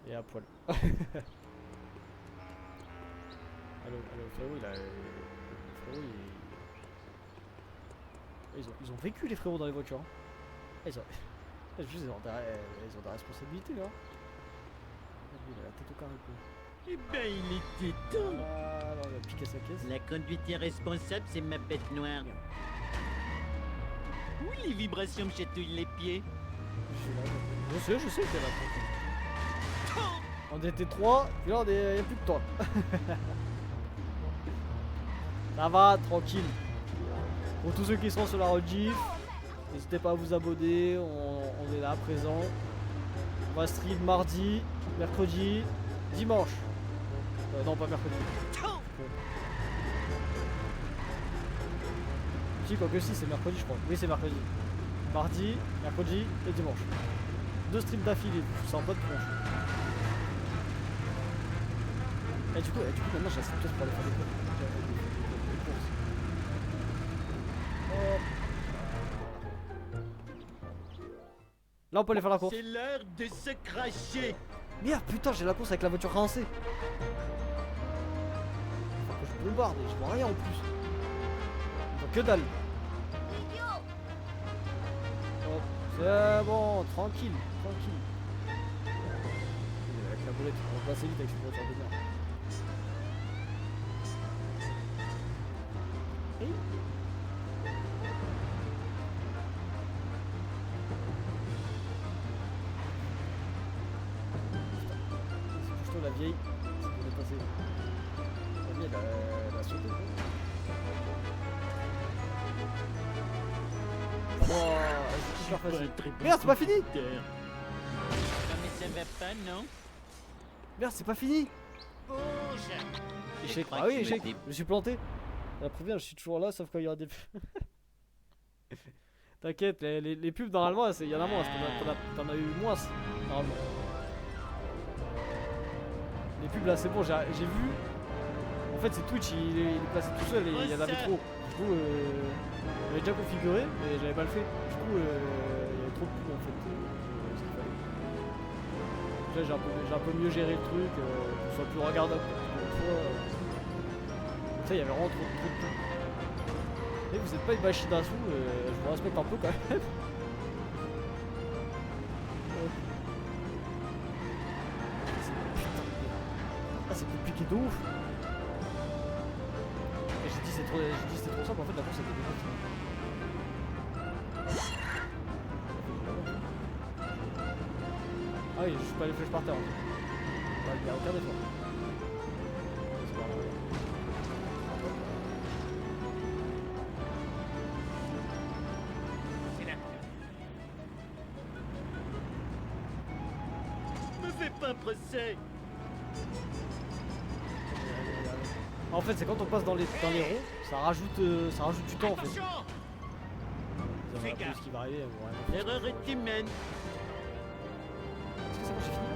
et à poil. Allô, frérot, frérot, ils ont vécu les frérots dans les voitures. Hein. Ils ont des responsabilités là. Il a la tête au carré quoi. Eh ben, il était temps. Alors, on va piquer sa caisse. La conduite irresponsable, c'est ma bête noire. Oui, les vibrations me chatouillent les pieds. Je sais, t'es là. On était 3, puis là, il n'y a plus que toi. Ça va, tranquille. Pour tous ceux qui sont sur la rediff, n'hésitez pas à vous abonner, on est là, présent. On va stream mardi, mercredi, dimanche. Non, pas mercredi. Si, quoi que si, c'est mercredi, je crois. Oui, c'est mercredi. Mardi, mercredi et dimanche. 2 streams d'affilée, je sens pas de tronche. Et du coup, maintenant j'ai assez de pièces pour aller faire des courses. Hop. Là, on peut aller faire la course. C'est l'heure de se cracher. Merde, putain, j'ai la course avec la voiture rincée. Faut que je bombarde et je vois rien en plus. Donc, que dalle. Hop, c'est bon, tranquille, tranquille. Avec la bolette, on va passer vite avec cette voiture de merde. Hey. C'est plutôt la vieille. Ça devrait passer. La vieille, elle a sauté. C'est super facile. Merde, c'est pas fini! Non, mais ça va pas, non? Merde, c'est pas fini! Bouge. Échec. crois Ah que oui, tu échec. me dé- Je me suis planté. La première, je suis toujours là, sauf quand il y aura des pubs. T'inquiète, les pubs, normalement, il y en a moins. T'en as eu moins, normalement. Les pubs, là, c'est bon, j'ai vu. En fait, c'est Twitch, il est placé tout seul et il y en avait trop. Du coup, j'avais déjà configuré, mais j'avais pas le fait. Du coup, il y avait trop de pubs, en fait. Ce qu'il fallait. Donc là, j'ai un peu mieux géré le truc, pour que ce soit plus regardable. Donc ça, il y avait vraiment trop de pubs. Et vous êtes pas une machine à sous, je vous respecte un peu quand même. Ah, c'est compliqué de ouf. Et j'ai dit c'était trop simple, en fait la course était déjà finie. Ah oui, je suis pas les flèches par terre en fait. Il n'y a aucun effort. C'est pas grave. Me fais pas procès. En fait, c'est quand on passe dans les ronds, ça rajoute du temps en fait. Attention. Ça va plus ce qui va arriver. Bon, ouais, L'erreur est humaine. est-ce que c'est bon, j'ai fini?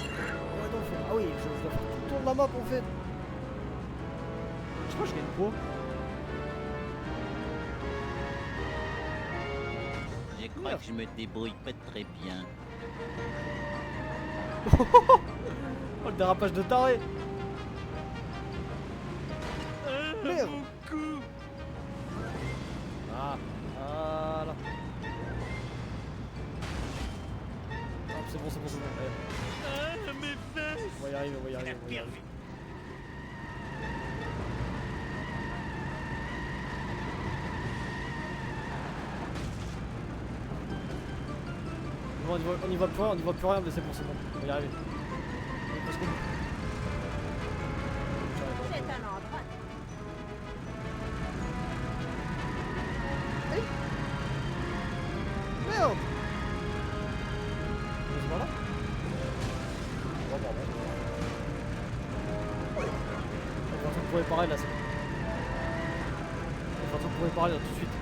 Ouais, non, ah oui, je dois faire tout le tour de la map en fait. Je sais pas, je gagne quoi? Je crois que je me débrouille pas très bien. Oh, le dérapage de taré! Merde! Mon cou. Ah, voilà. Ah, c'est bon. Allez, Ah, mes fesses. on va y arriver, on va y arriver. Bon, on y voit plus rien, mais c'est bon, on va y arriver. On est presque au bout. C'est un endroit. Merde! C'est par là? Oh, pardon. On va faire tout pour réparer là, c'est bon. On va faire tout pour réparer là tout de suite.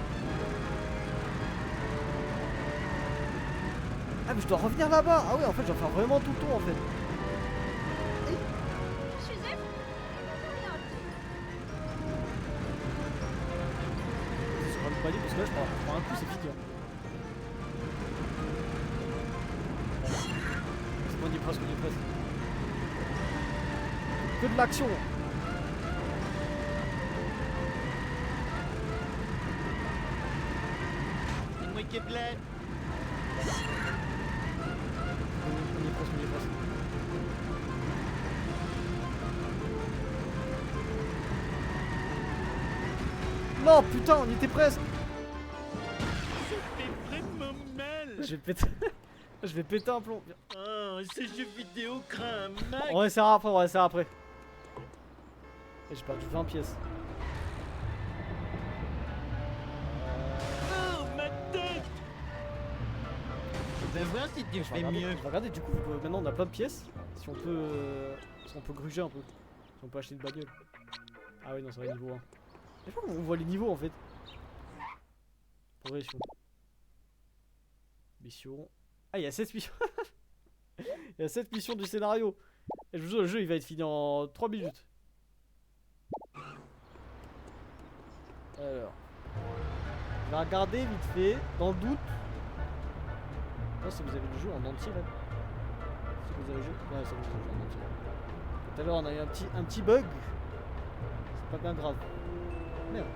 Ah mais je dois revenir là-bas! Ah ouais, en fait je dois faire vraiment tout le tour en fait. Je suis effrayée. C'est vraiment pas dit parce que là je prends un coup, c'est fini. Hein. C'est bon, on y est presque. Que de l'action! C'est moi qui plaît. On y est presque. Non, putain, on y était presque. Ça fait vraiment mal. Je vais péter. Je vais péter un plomb. Oh, ce jeu vidéo craint un max. On va essayer après, on va essayer après. Et j'ai perdu 20 pièces. Oh, ma tête. On va voir si tu fais mieux. Je vais regarder du coup, maintenant on a plein de pièces. Si on peut gruger un peu. Si on peut acheter une bagnole. Ah oui, non, c'est vrai, niveau 1. Je sais pas comment on voit les niveaux en fait. Progression. Mission. Ah, il y a 7 missions. Il y a 7 missions du scénario. Et je vous jure, le jeu il va être fini en 3 minutes. Alors. Je vais regarder vite fait, dans le doute. Non, si vous avez le jeu en entier là. Si vous avez le jeu. Ouais, c'est bon, vous avez le jeu en entier. Tout à l'heure on a eu un petit bug. C'est pas bien grave. Merde.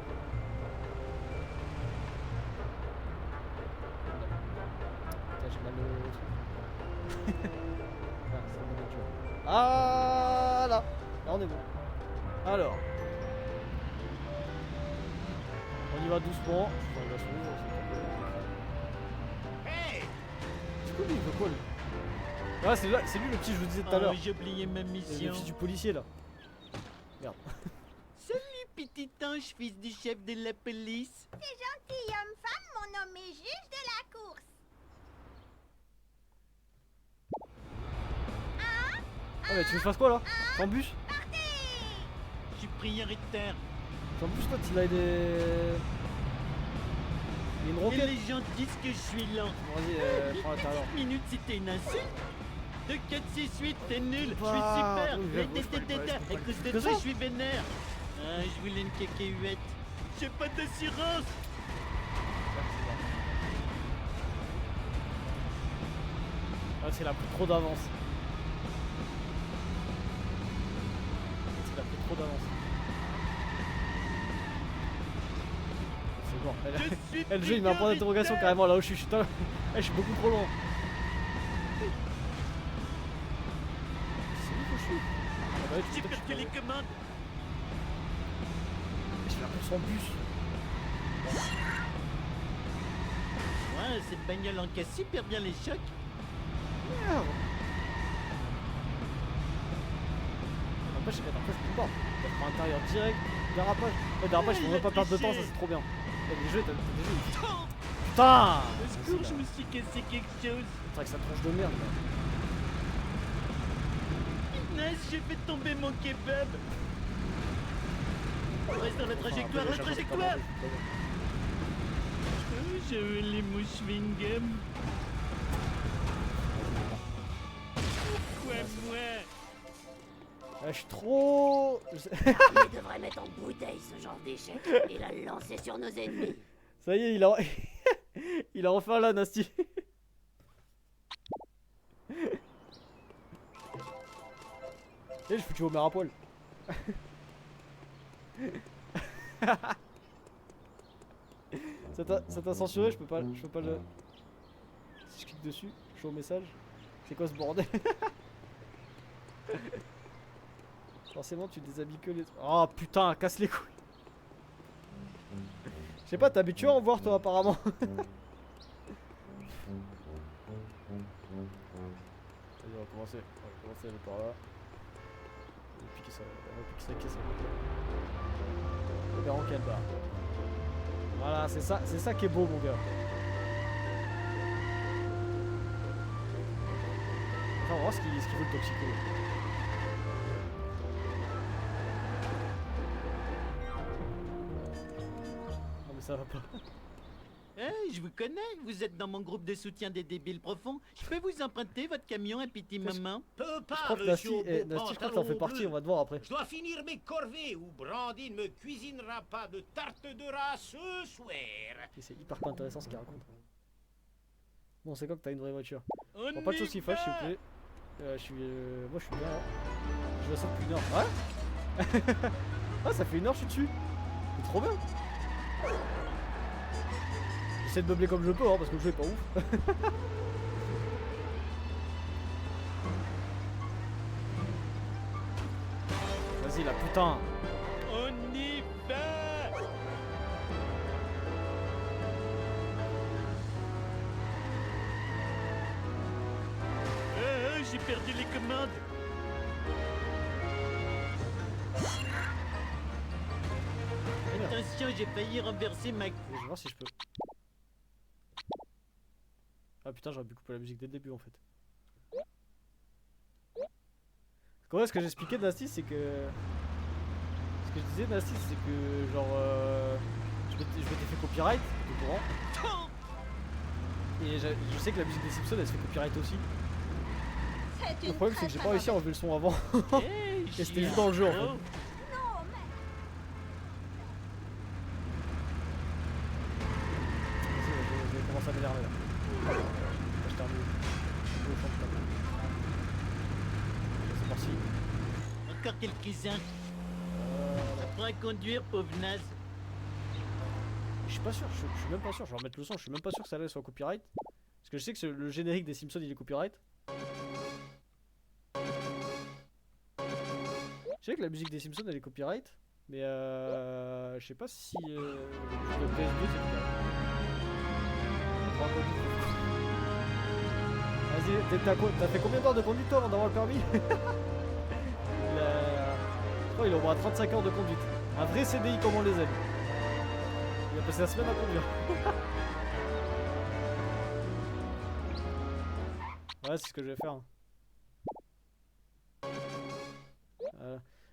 Putain, j'ai mal au truc. Ah, c'est bon, tu vois. Ah là. Là on est bon. Alors. On y va doucement. Je prends la souris, Hey. c'est quoi lui, il veut quoi lui? Ouais, c'est lui le petit, je vous disais tout à l'heure. Oh, j'ai oublié ma Le mission. petit du policier là. Merde. Salut, petit ange, fils du chef de la police. Gentil homme-femme, mon nommé juge de la course. Ah mais tu veux que je fasse quoi là? T'en bus? Je suis prioritaire. T'en bus toi, il a des... Il y a une Et roquette. les gens disent que je suis lent. Bon, vas-y, prends la talent. 10 minutes, c'était une insulte. 2, 4, 6, 8, t'es nul. Je suis Bah, super. oui, Mais j'avoue, je peux pas- je peux pas à cause le de dire toi, ça. je suis vénère. Ah, je voulais une cacahuète. J'ai pas d'assurance. Ah, c'est la pris trop d'avance. C'est la pris trop d'avance. C'est bon. Je suis Le jeu il met un point d'interrogation prioritaire. carrément là où je suis. Putain, je suis beaucoup trop loin. C'est où que je suis? Ah bah ouais, J'ai tu sais que perdu je les suis- commandes. Je vais appeler son bus. Ouais, cette bagnole encaisse super bien les chocs. Merde. N'empêche, je peux pas. Je prends l'intérieur direct. Dérapage. Dérapage, il faut même pas perdre de temps, ça c'est trop bien. Les jeux, t'as des jeux. Putain! Au secours, je me suis cassé quelque chose. C'est vrai que ça tronche de merde là. Punaise, j'ai fait tomber mon kebab. Reste dans la trajectoire, la trajectoire. Oh, j'avais les mouches chewing-gum. Quoi, moi? Je suis trop. Il devrait mettre en bouteille ce genre d'échec et la lancer sur nos ennemis. Ça y est, il a. Il a refait un là, Nasty. Et je foutu Homer à poil. Ça t'a censuré, je peux pas le. Si je clique dessus, je suis au message. C'est quoi ce bordel? Forcément tu déshabilles que les... Oh putain, casse les couilles. Je sais pas, t'es habitué à en voir toi apparemment. Vas-y, on va commencer aller par là. On va piquer ça, on verra en quelle barre. Voilà, c'est ça qui est beau mon gars. Enfin, on va voir ce qu'il veut le toxico. Non mais ça va pas. Eh, je vous connais, vous êtes dans mon groupe de soutien des débiles profonds. Je peux vous emprunter votre camion à petit maman? Peut Je pas, crois que monsieur Nasty, au beau Nasty, je crois que t'en fais pantalon partie, bleu. on va te voir après. Je dois finir mes corvées ou Brandine me cuisinera pas de tarte de rat ce soir. Et c'est hyper pas intéressant ce qu'il raconte. Bon, c'est quoi que t'as une vraie voiture? On Bon, pas de choses qui fâchent s'il vous plaît. Moi je suis bien là. Je vois ça depuis une heure. Ouais. Ah, ça fait une heure que je suis dessus. C'est trop bien. J'essaie de meubler comme je peux hein, parce que le jeu est pas ouf. Vas-y la putain. On y va! perdu les commandes. Attention, j'ai failli renverser ma... Je vais voir si je peux. Ah putain, j'aurais pu couper la musique dès le début en fait. Comment ce que j'expliquais Nasty, c'est que... Ce que je disais Nasty, c'est que genre... je m'étais fait copyright, t'es au courant. Et je sais que la musique des Simpsons elle se fait copyright aussi. Le problème c'est que j'ai pas réussi à enlever le son avant. Hey, Et c'était juste dans le jeu en fait. Non, mais... Vas-y, je vais commencer à m'énerver là. Je termine. Je vais au fond de table. C'est parti. Encore quelques-uns. Apprends à conduire, pauvre naze. Je suis pas sûr, je suis même pas sûr, je vais remettre le son, je suis même pas sûr que ça soit copyright. Parce que je sais que le générique des Simpsons il est copyright. Je sais que la musique des Simpsons elle est copyright. Mais je sais pas si le PS2 c'est copyright. Vas-y, t'as fait combien d'heures de conduite toi avant d'avoir le permis? Je crois qu'il a au moins 35 heures de conduite. Un vrai CDI comme on les aime. Il a passé la semaine à conduire. Ouais, c'est ce que je vais faire.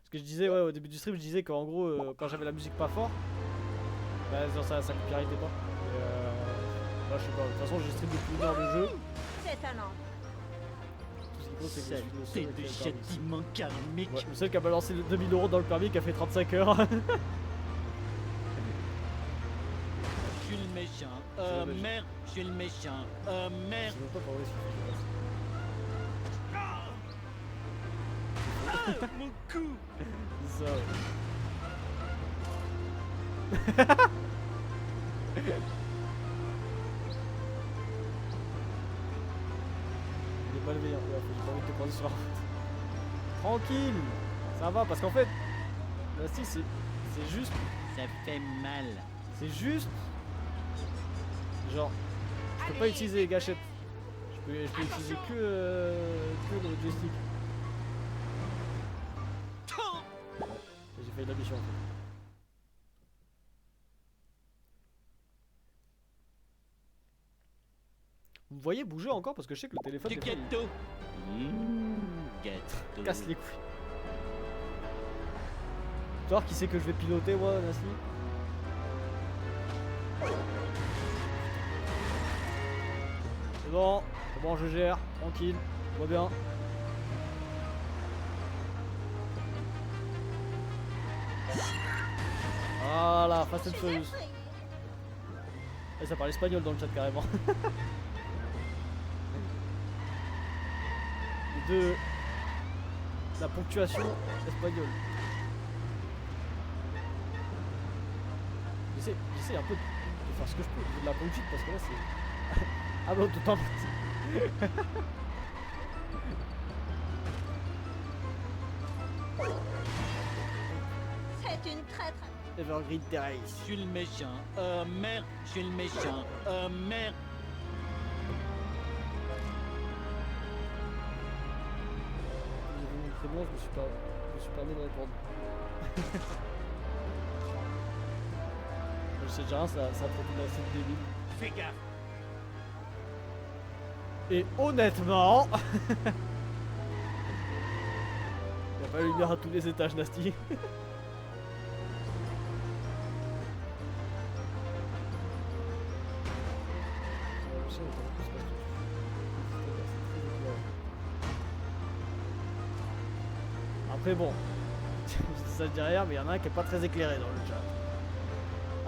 Ce que je disais ouais, au début du stream, je disais qu'en gros, quand j'avais la musique pas fort, bah, ça copyrightait pas. Et là, je sais pas. De toute façon, j'ai stream depuis une heure de jeu. C'est un an. Tout ce qui compte, c'est que je suis le seul Saleté avec de le permis. châtiment karmique. Ouais, le seul qui a balancé 2000 € dans le permis qui a fait 35 heures. Je suis le méchant. le méchant. Merde, je suis le méchant. Je Merde. sais même pas par où est-ce qu'il faut que je passe. Mon cou. C'est ça, ouais. Il est malveillant, ouais, j'ai pas envie de te prendre sur la route. Tranquille, ça va, parce qu'en fait, là si c'est juste, Ça fait mal. c'est juste, genre, je peux pas utiliser les gâchettes. Je peux utiliser que le joystick. J'ai fait la mission en fait. Vous me voyez bouger encore parce que je sais que le téléphone Du des fois, il gâteau. Gâteau. casse les couilles. Tu vois qui c'est que je vais piloter moi, Nasty? C'est bon, je gère, tranquille, tout va bien. Voilà, Fast and Furious. Et ça parle espagnol dans le chat carrément. Et de la ponctuation espagnole. J'essaie un peu de faire ce que je peux au niveau de la conduite parce que là c'est... Ah bah tout le temps. C'est une traître. Evergreen Terrace. Je suis le méchant. Merde, je suis le méchant. Merde. C'est bon, je me suis permis de répondre. Je sais déjà, ça traite assez de débile. Fais gaffe. Et honnêtement, il n'y a pas de lumière à tous les étages, Nasty. Après bon, je dis ça derrière, mais il y en a un qui est pas très éclairé dans le chat.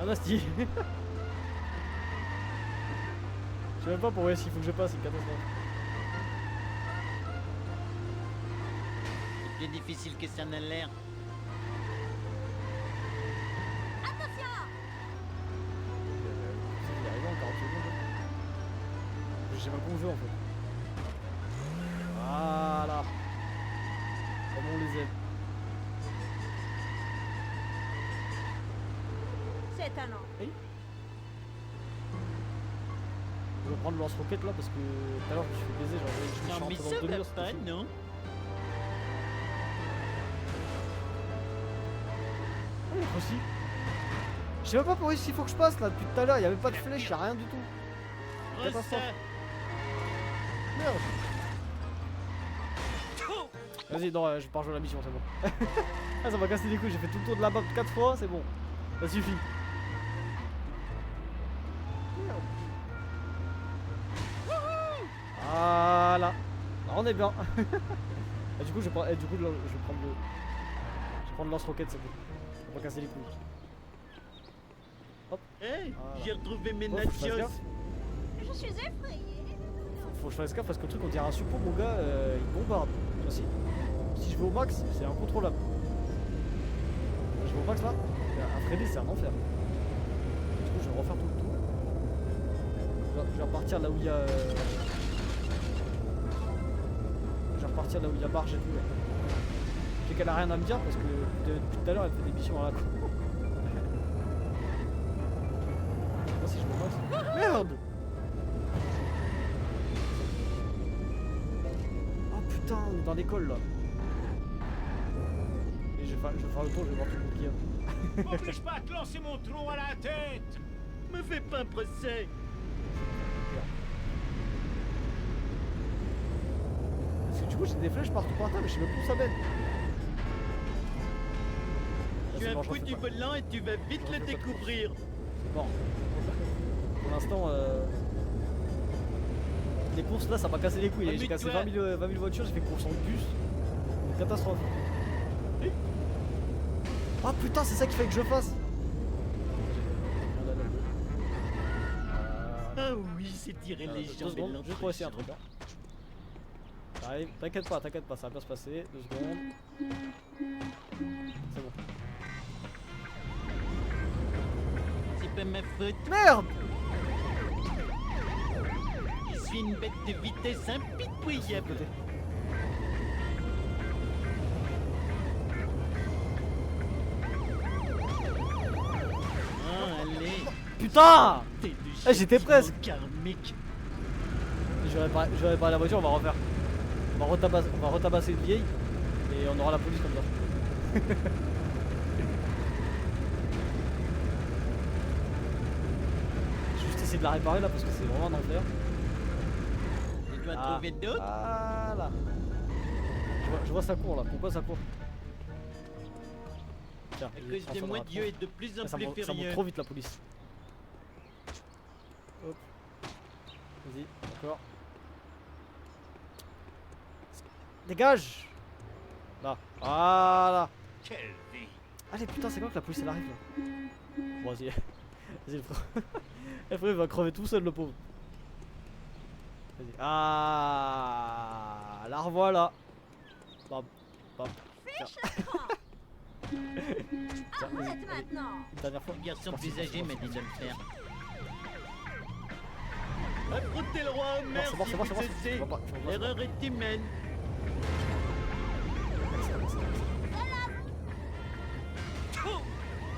Ah Nasty. Je sais même pas pour où est-ce qu'il faut que je passe, c'est une catastrophe. C'est plus difficile que ça n'a l'air. Il est arrivé en 40 secondes. Je sais pas comment on veut en fait. Voilà. Comme on les aime. C'est un an. Je vais prendre le lance-roquette là parce que tout à l'heure je me suis fait baiser, genre je me suis Non, mais rentré dans ça le va demi-mur, pas, c'était fou. non? Ouais, aussi. Je sais même pas par ici il faut que je passe là depuis tout à l'heure, il y avait pas de flèche, y a rien du tout. Catastrophe. Merde. Vas-y, non, je vais pas rejoindre la mission, c'est bon. Ah, ça m'a cassé les couilles, j'ai fait tout le tour de la map 4 fois, c'est bon. Ça suffit. Merde. Voilà. Non, on est bien. Et du coup, je vais prendre, je vais prendre le lance-roquette, c'est bon. On va pas casser les couilles. Hey, Voilà. j'ai retrouvé mes Oh, faut que je fasse nachos. gaffe. Je suis effrayée. Faut que je fasse gaffe parce que le truc, on dirait un suppôt, mon gars, il bombarde. Aussi. Si je vais au max, c'est incontrôlable. Je vais au max là, un Freddy, c'est un enfer. Du coup, je vais refaire tout le tour. Je vais repartir là où il y a. Je vais repartir là où il y a barge et tout. Là. Je sais qu'elle a rien à me dire parce que depuis tout à l'heure, elle fait des missions à la con. Moi, si je vais au max. Merde! Oh putain, on est dans l'école là. Et je vais faire le tour, je vais voir tout le monde qu'il y a. M'oblige pas à te lancer mon tronc à la tête. Me fais pas un procès. Parce que du coup j'ai des flèches partout par terre mais je sais même plus où ça mène. Tu C'est as bon, un j'en coup fais du pas. volant et tu vas vite J'en le fais pas de découvrir. C'est mort. Pour l'instant les courses là ça m'a cassé les couilles. J'ai cassé Amuse-toi. 20 000 voitures, j'ai fait course en bus. Une catastrophe. Ah putain c'est ça qu'il fallait que je fasse. Ah oui, c'est tirer les 2 jambes et secondes, juste pour essayer un truc. l'entrejambe. J'arrive, t'inquiète pas, ça va bien se passer. 2 secondes. C'est bon. C'est pas ma faute. Merde! Je suis une bête de vitesse impitoyable. Côté. Ah, allez. Putain! T'es du Eh, j'étais châtiment presque. karmique. Je vais réparer la voiture, on va refaire. On va retabasser une vieille et on aura la police comme ça. Je vais juste essayer de la réparer là parce que c'est vraiment un enfer. Tu dois trouver d'autres. Voilà. Je vois ça court là. Pourquoi ça court? Tiens, À il cause de transforme moi, en Dieu est de plus en ça plus monte furieux. trop vite la police. Hop. Vas-y, d'accord. Dégage! Là. Voilà. Quelle vie. Allez putain c'est quand que la police elle arrive là? Bon vas-y. Vas-y le frère. Le frère il va crever tout seul le pauvre. Vas-y. Ah la revoilà. Bam. Bam. Tiens. Tiens, vas-y, Arrête allez, maintenant. une dernière fois. Le garçon Merci, plus âgé merci, m'a dit de le faire. merci. Affrontez le roi Homer C'est bon, si c'est bon, vous c'est bon. cessez. Tu vas pas- tu vas pas- L'erreur est humaine.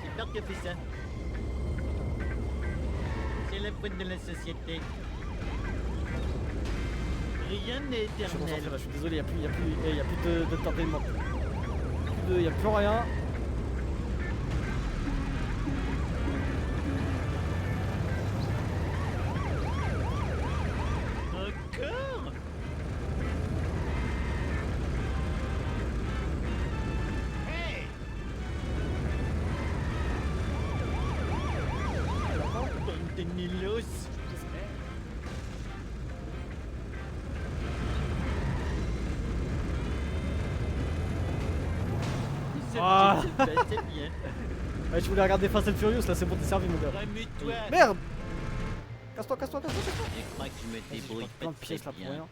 C'est Bart qui a fait ça. C'est la faute de la société. Rien n'est Je suis concentré éternel. là, je suis désolé, y a plus de tentainement. Y a plus rien. Encore? Hey. Bande de Nilos. Ah. C'est bien. Ouais, tu voulais regarder Fast and Furious là, c'est bon, t'es servi mon gars. Remue-toi. Merde! Casse-toi. Je crois que je me Vas-y, j'ai débrouille pris plein pas de très pièces là pour bien. rien.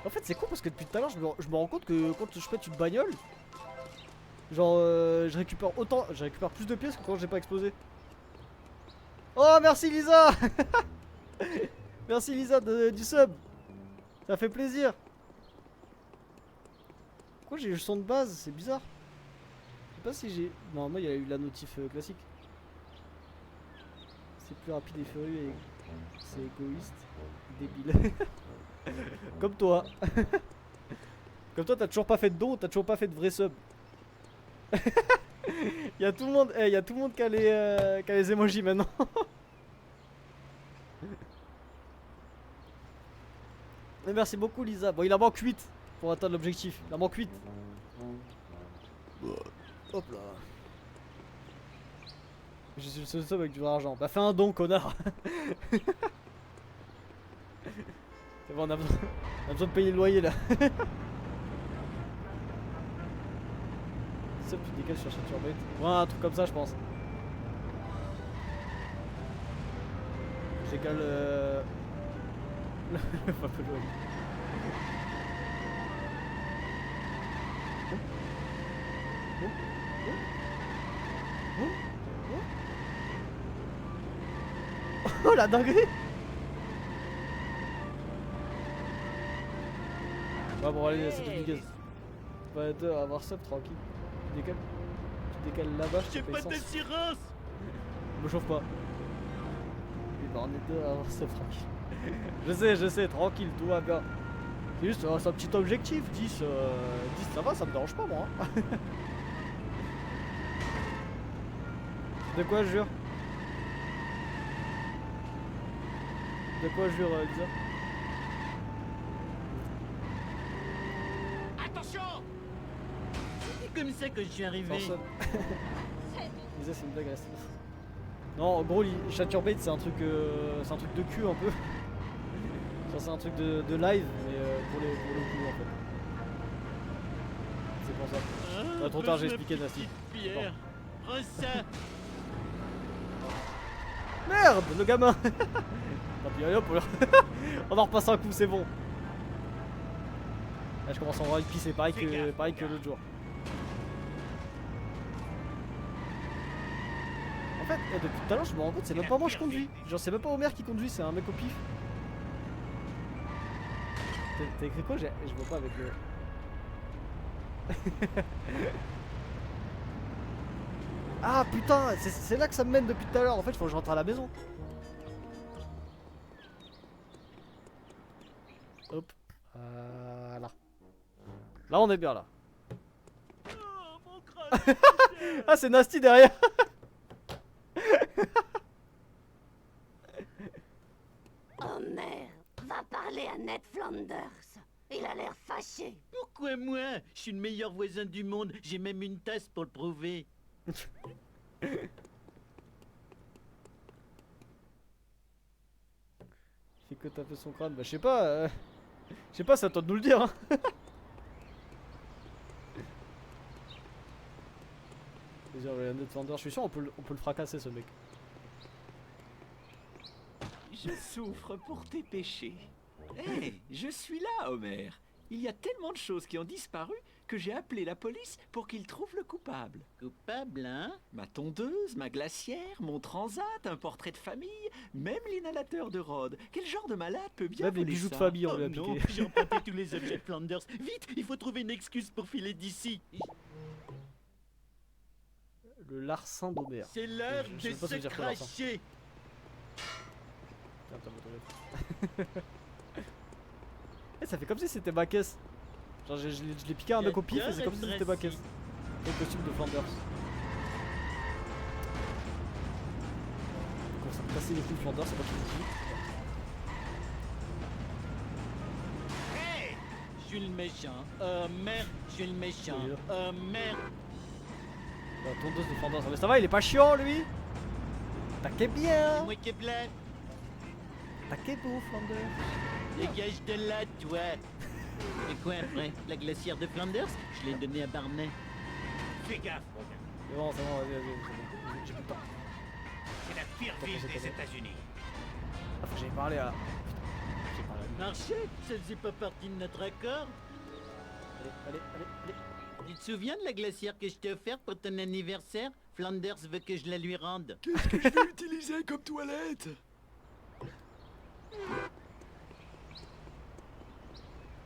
En fait, c'est con parce que depuis tout à l'heure, je me rends compte que quand je pète une bagnole, genre, je récupère plus de pièces que quand j'ai pas explosé. Oh, merci Lisa! Merci Lisa du sub! Ça fait plaisir! Pourquoi j'ai eu le son de base? C'est bizarre. Je sais pas si j'ai. Non, moi il y a eu la notif classique. C'est plus rapide et furieux et C'est égoïste. Débile. Comme toi. Comme toi, t'as toujours pas fait de don, t'as toujours pas fait de vrai sub. Y'a tout le monde, y a tout le monde qui a les emojis maintenant. Mais merci beaucoup Lisa. Bon, il en manque 8 pour atteindre l'objectif. Il en manque 8. Hop là. Je suis le seul sub avec du vrai argent. Bah fais un don, connard. C'est bon, on a besoin de payer le loyer là. Ça, tu décales sur Chaturbate. Ouais, un truc comme ça, je pense. J'égale le fameux loyer. Oh la dinguerie! Ouais bon allez, c'est tout gaz. Bah deux, avoir ça tranquille. Tu décales là-bas, je te J'ai paye pas 100. d'assurance. Me chauffe pas. Et bah on est deux à avoir ça tranquille. Je sais, tranquille, tout va bien. C'est juste c'est un petit objectif, 10 ça va, ça me dérange pas moi. Hein. De quoi je jure? De quoi je jure Lisa? Attention! C'est comme ça que je suis arrivé. Personne. Lisa c'est une blague reste. Non en gros Chaturbate c'est un truc de cul un peu. Ça c'est un truc de live mais pour le coup en fait. C'est pour ça. Ah, trop tard j'ai expliqué Nasty. Pierre, prends ça. Merde le gamin. Tant pis allez hop on en repasse un coup c'est bon. Là je commence à en avoir une pisse, c'est pareil que l'autre jour. En fait, depuis tout à l'heure, je me rends compte, c'est même pas moi qui conduis. Genre, c'est même pas Omer qui conduit, c'est un mec au pif. T'as écrit quoi? Je vois pas avec le. Ah putain, c'est là que ça me mène depuis tout à l'heure. En fait, il faut que je rentre à la maison. Hop. Là. Là, on est bien là. Oh, mon crâne. Ah, c'est Nasty derrière. Homer, va parler à Ned Flanders. Il a l'air fâché. Pourquoi moi? Je suis le meilleur voisin du monde. J'ai même une tasse pour le prouver. Il fait que taper son crâne. Bah, je sais pas. Je sais pas, c'est à toi de nous le dire. Hein. Ned Flanders, je suis sûr, on peut le fracasser ce mec. Je souffre pour tes péchés. Hé, je suis là, Homer. Il y a tellement de choses qui ont disparu que j'ai appelé la police pour qu'ils trouvent le coupable. Coupable, hein? Ma tondeuse, ma glacière, mon transat, un portrait de famille, même l'inhalateur de Rod. Quel genre de malade peut bien Même les voler bijoux de ça? famille, on Oh lui a non, piqué. j'ai emprunté tous les objets de Flanders. Vite, il faut trouver une excuse pour filer d'ici. Le larcin d'Omer. C'est l'heure Je de sais pas se te dire quoi, Larsin. cracher. Tiens, t'as mon toilette. Eh, ça fait comme si c'était ma caisse. Genre, je l'ai piqué à un mec au pif et c'est comme si c'était ma caisse. Le costume de Flanders. Quand ça me cassait les couilles de Flanders, c'est pas qui dit. Hey! Je suis le méchant. Merde, je suis le méchant. Oui, Merde. La tondeuse de Flanders. Mais ça va, il est pas chiant lui. T'inquiète C'est bien. moi qui ai plein. T'inquiète beau Flanders. Dégage de là, toi. Et quoi après? La glacière de Flanders? Je l'ai donnée à Barney. Fais gaffe, mon gars. C'est bon, vas-y, c'est bon. J'ai plus le temps. C'est la pire ville c'est des pas États-Unis. Ah, faut que j'aille parler à. Putain, j'ai parlé à lui. Marchette, ça faisait pas partie de notre accord? Allez. Tu te souviens de la glacière que je t'ai offerte pour ton anniversaire? Flanders veut que je la lui rende. Qu'est-ce que je vais utiliser comme toilette?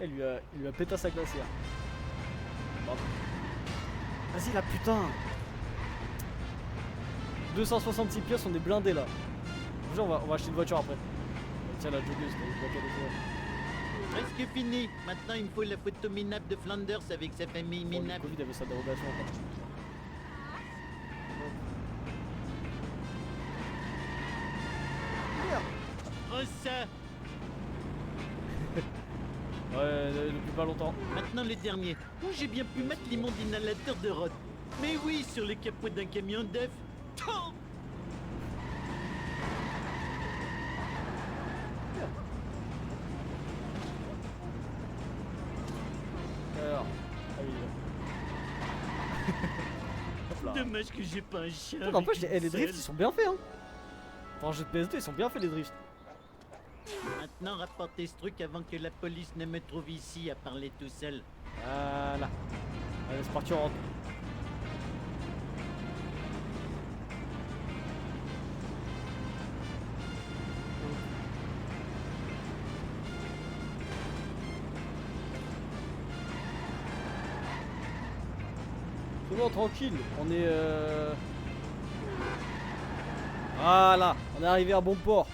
Il lui a pété sa glacière. Bon. Vas-y là, putain. 266 pièces, on est blindés là. jure, on va acheter une voiture après. Tiens, la joggeuse, t'as une plaquette de Presque fini. Maintenant, il me faut la photo minable de Flanders avec sa famille Le minable. Covid avait sa dérogation quoi. Oh ça. Ouais, depuis pas longtemps. Maintenant le dernier. Où j'ai bien pu mettre l'immonde inhalateur de Rod. Mais oui, sur le capot d'un camion d'œuf. Alors, ah oui. Hop là. Dommage que j'ai pas un chien. Putain, n'empêche, avec une les drifts selle. ils sont bien faits hein. Enfin, jeu de PS2 ils sont bien faits les drifts. Maintenant, rapportez ce truc avant que la police ne me trouve ici à parler tout seul. Voilà. Allez, c'est parti, on rentre. C'est bon, tranquille. On est. Voilà, on est arrivé à bon port.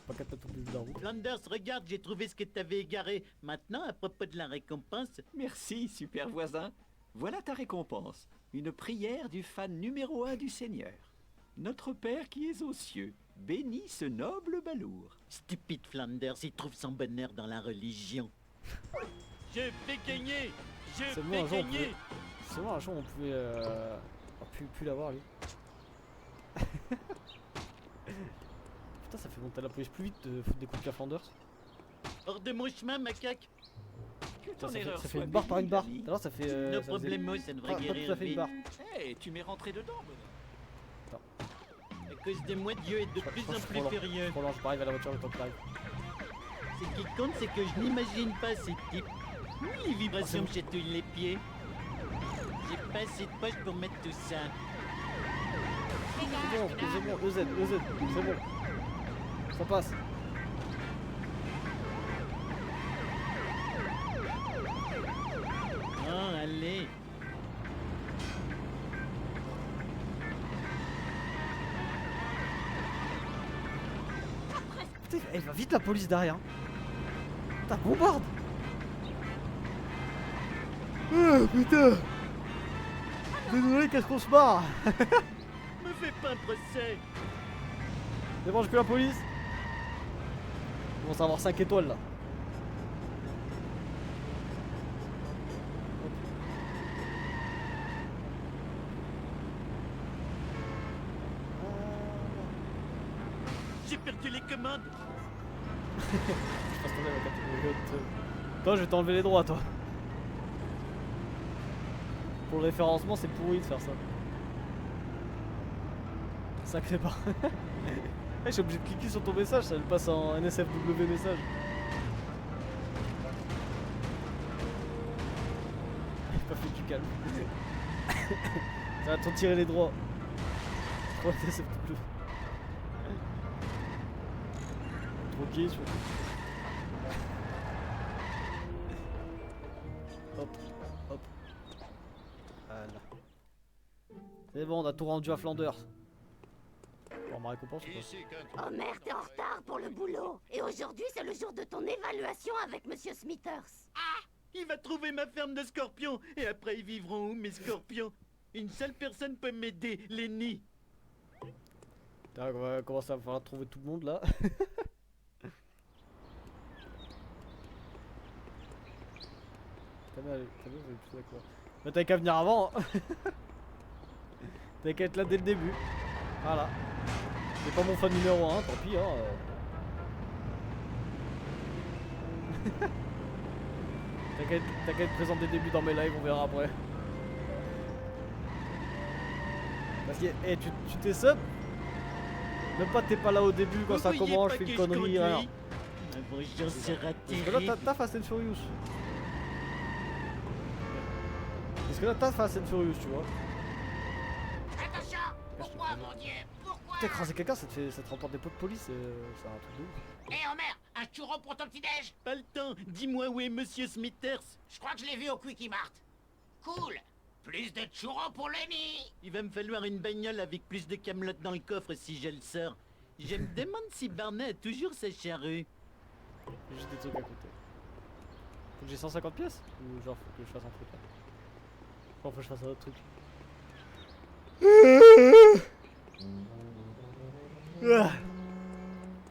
Pas qu'à tout le la route. Flanders, regarde, j'ai trouvé ce que t'avais égaré. Maintenant, à propos de la récompense, Merci, super voisin. Voilà ta récompense. Une prière du fan numéro 1 du Seigneur. Notre Père qui es aux cieux, bénis ce noble balourd. stupide Flanders, il trouve son bonheur dans la religion. Je vais gagner. Je C'est bon, vais un jour, on gagner. pouvait... C'est bon, un jour on pouvait plus l'avoir lui. Putain, ça fait monter la police plus vite de foutre des coups de pied à Flanders. Hors de mon chemin, macaque. Que Putain, ton ça erreur fait soit une barre par une bénie, barre. l'ami. Alors ça fait. No ça faisait problemo, ça devrait pas tout guérir à fait une vite. barre. Hey, tu m'es rentré dedans, bonhomme. À cause de moi, Dieu est de plus en plus furieux. Roland, je arrive à la voiture le temps que t'arrives. Ce qui compte, c'est que je n'imagine pas ces types. Oui, les vibrations me chatouillent les pieds. J'ai pas assez de poche pour mettre tout ça. C'est bon, EZ, c'est bon. Ça passe. Oh, allez. Putain, elle va vite la police derrière. Putain, bombarde. Putain. Désolé, qu'est-ce qu'on se barre. Me fais pas un procès. C'est bon, j'ai plus la police. On va avoir 5 étoiles là. J'ai perdu les commandes. Toi, je vais t'enlever les droits, toi. Pour le référencement, c'est pourri de faire ça. Sacré pas. Je suis obligé de cliquer sur ton message, ça le passe en NSFW message. J'ai pas fait du calme. Ça va t'en tirer les droits. Trop NSFW. Trop gay surtout. Hop, hop. Voilà. C'est bon, on a tout rendu à Flanders. Bon, ma récompense ou pas? Homer, t'es en retard pour le boulot. Et aujourd'hui, c'est le jour de ton évaluation avec Monsieur Smithers. Il va trouver ma ferme de scorpions. Et après, ils vivront où, mes scorpions? Une seule personne peut m'aider, Lenny. Putain, on va commencer à falloir trouver tout le monde là. T'as vu, je suis d'accord. Mais t'avais qu'à venir avant. Hein. T'avais qu'à être là dès le début. Voilà. C'est pas mon fan numéro 1, tant pis. Hein. T'as qu'à être présent dès le début dans mes lives, on verra après. Parce que hey, tu t'es sub. Même pas t'es pas là au début quand Vous ça voyez commence, pas je fais que une je connerie, conduis? rien. Ma vengeance sera Parce que là terrible. t'as Fast and Furious. Parce que là t'as Fast and Furious, tu vois. Attention! Pourquoi, mon Dieu? Pourquoi? T'écraser quelqu'un, ça te remporte des pots de police, c'est un truc de ouf. Hé, Homer, un churro pour ton petit-déj? Pas le temps. Dis-moi où est Monsieur Smithers. Je crois que je l'ai vu au Quickie Mart. Cool! Plus de churros pour Lenny. Il va me falloir une bagnole avec plus de camelotes dans le coffre si je le sors. Je me demande si Barney a toujours sa charrue. J'ai juste des trucs à côté. Faut que j'ai 150 pièces? Ou genre faut que je fasse un truc là? Faut que je fasse un autre truc.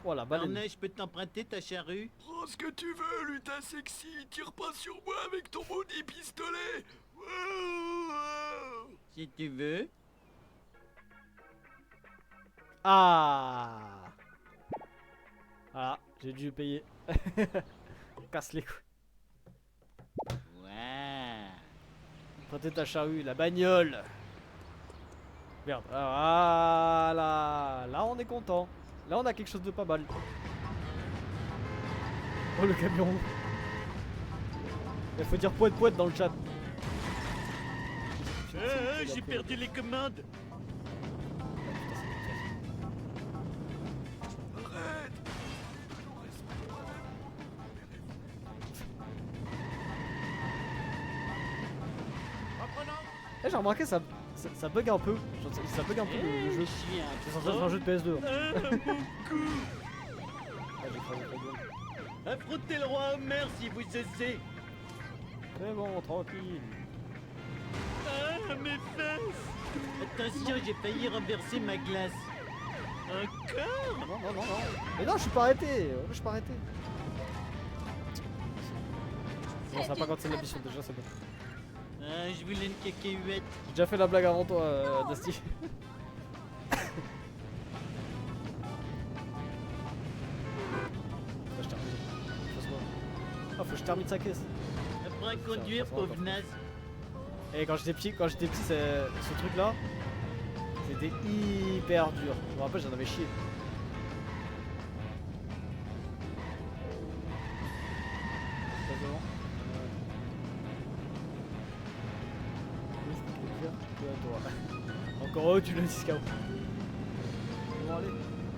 Voilà, baleine. Barney, je peux t'emprunter ta charrue? Prends ce que tu veux, lutin sexy. Tire pas sur moi avec ton maudit pistolet. Si tu veux. Ah. Voilà, j'ai dû payer. Casse les couilles. Ouais. Prêtez ta charrue, la bagnole. Merde. Voilà. Là, on est content. Là, on a quelque chose de pas mal. Oh, le camion. Il faut dire poète dans le chat. J'ai perdu les commandes. Eh, j'ai remarqué ça bug un peu. Genre, ça bug un peu le jeu. Je suis C'est censé être un jeu de PS2. Hein. mon cou. Ah, j'ai écrasé ta gueule. Affrontez le roi Homer si vous osez. C'est bon, tranquille. Ah, mes fesses. Attention, j'ai failli renverser ma glace. Encore? Non. Mais non, je suis pas arrêté. Je suis pas arrêté. Bon, ça va pas quand c'est la mission déjà, c'est bon. Ah, je voulais une cacahuète. J'ai déjà fait la blague avant toi, Dusty. Faut que je termine. Ah, faut que je termine sa caisse. Apprends à conduire, pauvre naze. Et quand j'étais petit, ce truc là, c'était hyper dur. Je me rappelle, j'en avais chié. Passe devant. Encore eux, tu le 6 KO. Bon, allez.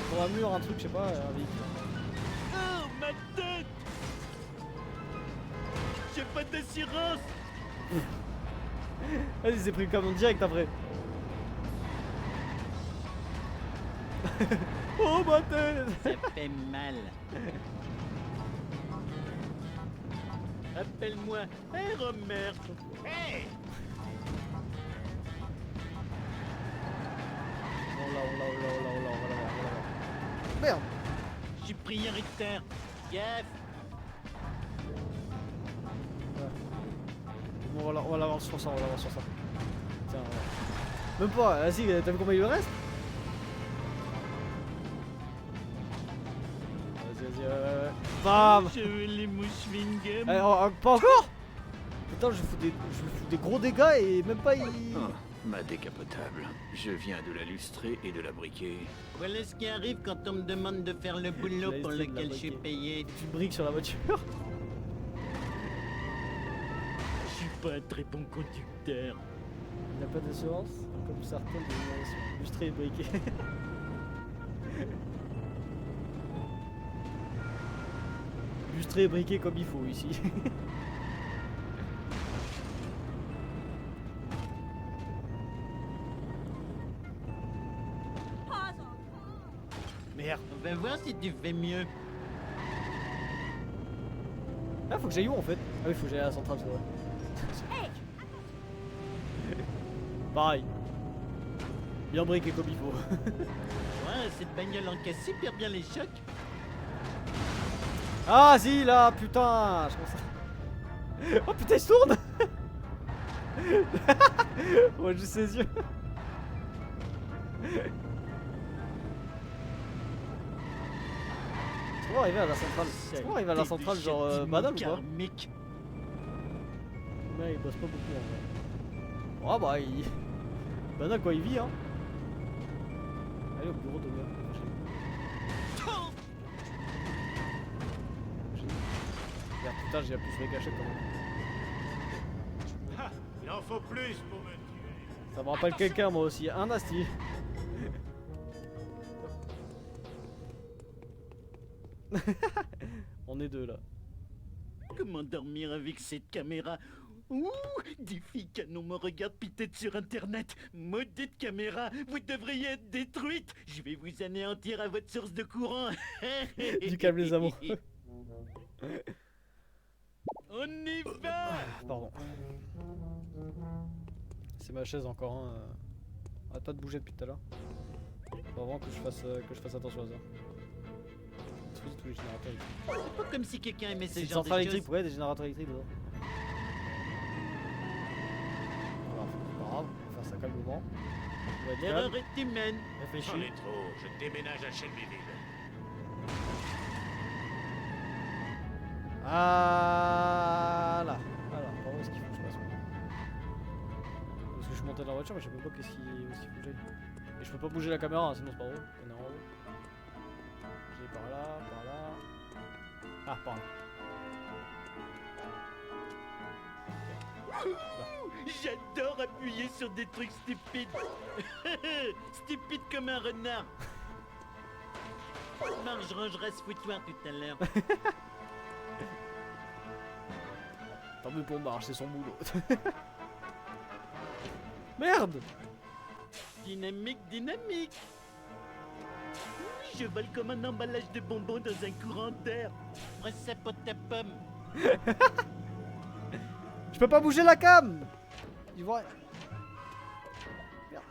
Pour un mur, un truc, je sais pas, un véhicule. Oh, ma tête. J'ai pas d'assurance. Vas-y, c'est pris le camion direct après. Oh, ma tête. Ça fait mal. Appelle-moi Homer. Hey. On l'a. Merde. Je suis prioritaire. Gaffe. Bon, on va l'avoir sur ça, Tiens, même pas, vas-y, t'as vu combien il me reste? Vas-y, bam. Je veux les mouches Wingham. Pas encore? Putain, je lui fous des gros dégâts et même pas il... Ah, ma décapotable. Je viens de la lustrer et de la briquer. Voilà ce qui arrive quand on me demande de faire le boulot La pour liste de la lequel je suis briquée. payé. Tu briques sur la voiture. Je suis pas un très bon conducteur. Il n'a pas d'assurance, comme certains de illustrés et briqués. Illustré et briqué comme il faut ici. Merde. On va voir si tu fais mieux. Ah, faut que j'aille où en fait? Ah oui, faut que j'aille à la centrale, c'est vrai. Pareil. Bien briqué comme il faut. Ouais, cette bagnole encaisse super bien les chocs. Ah si là, putain, je commence à... Oh putain, il se tourne. Ouais, juste ses yeux. C'est bon arriver à la centrale. C'est bon arriver à la centrale genre banal ou pas? Karmique. Ouais, il bosse pas beaucoup en vrai. Ah bah il... Banal quoi, il vit hein. Allez au bureau de gars. Merde, putain, j'ai appuyé sur les gâchettes quand même. Ah, il en faut plus pour me tuer. Ça me rappelle quelqu'un moi aussi, un Asti. On est deux là. Comment dormir avec cette caméra Ouh, des filles canon me regardent piter sur internet. Maudite caméra, vous devriez être détruite. Je vais vous anéantir à votre source de courant. Du calme les amours. On y va. Pardon. C'est ma chaise encore, hein. Arrête pas de bouger depuis tout à l'heure. Faut vraiment que je fasse attention à ça. Tous les générateurs électriques. C'est pas comme si quelqu'un aimait ce C'est une genre de centrale choses. électrique, ouais, des générateurs électriques dedans. Alors, c'est pas grave, on va faire ça calmement. On va être L'erreur calme, est humaine. réfléchir. J'en ai trop, je déménage à Shelbyville. Ah là. Alors, par où est-ce qu'il faut que je passe moi? Parce que je suis monté dans la voiture, mais je sais même pas où est-ce qu'il faut que j'aille. Et je peux pas bouger la caméra, hein, sinon c'est pas drôle. On est en haut. J'ai par là, par là. Ah, par là. J'adore appuyer sur des trucs stupides. Stupide comme un renard. Marge rangera ce foutoir tout à l'heure. Tant mieux pour Marge, c'est son boulot. Merde! Dynamique, dynamique. Oui, je vole comme un emballage de bonbons dans un courant d'air. Prends ça pour ta pomme. Je peux pas bouger la cam! Il voit. Merde.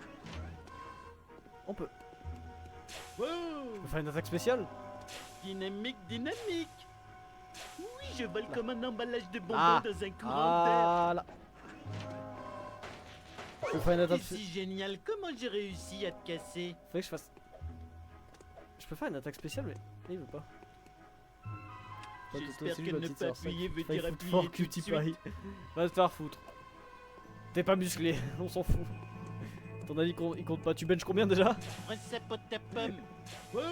On peut. Wow. On peut faire une attaque spéciale? Dynamique, dynamique. Oui, je vole comme un emballage de bonbons Ah. dans un courant d'air. Ah là. Je peux faire une attaque. C'est si génial, comment j'ai réussi à te casser? Faudrait que je fasse. Je peux faire une attaque spéciale, mais il veut pas. Toi, J'espère c'est que lui, ma ne petite pas sœur, ça. appuyer veut Faille dire foot appuyer fort, tout de cutie suite. pie. Va te faire foutre. T'es pas musclé, on s'en fout. Ton avis il compte pas. Tu benches combien déjà? Prends ça pour ta pomme. Wow.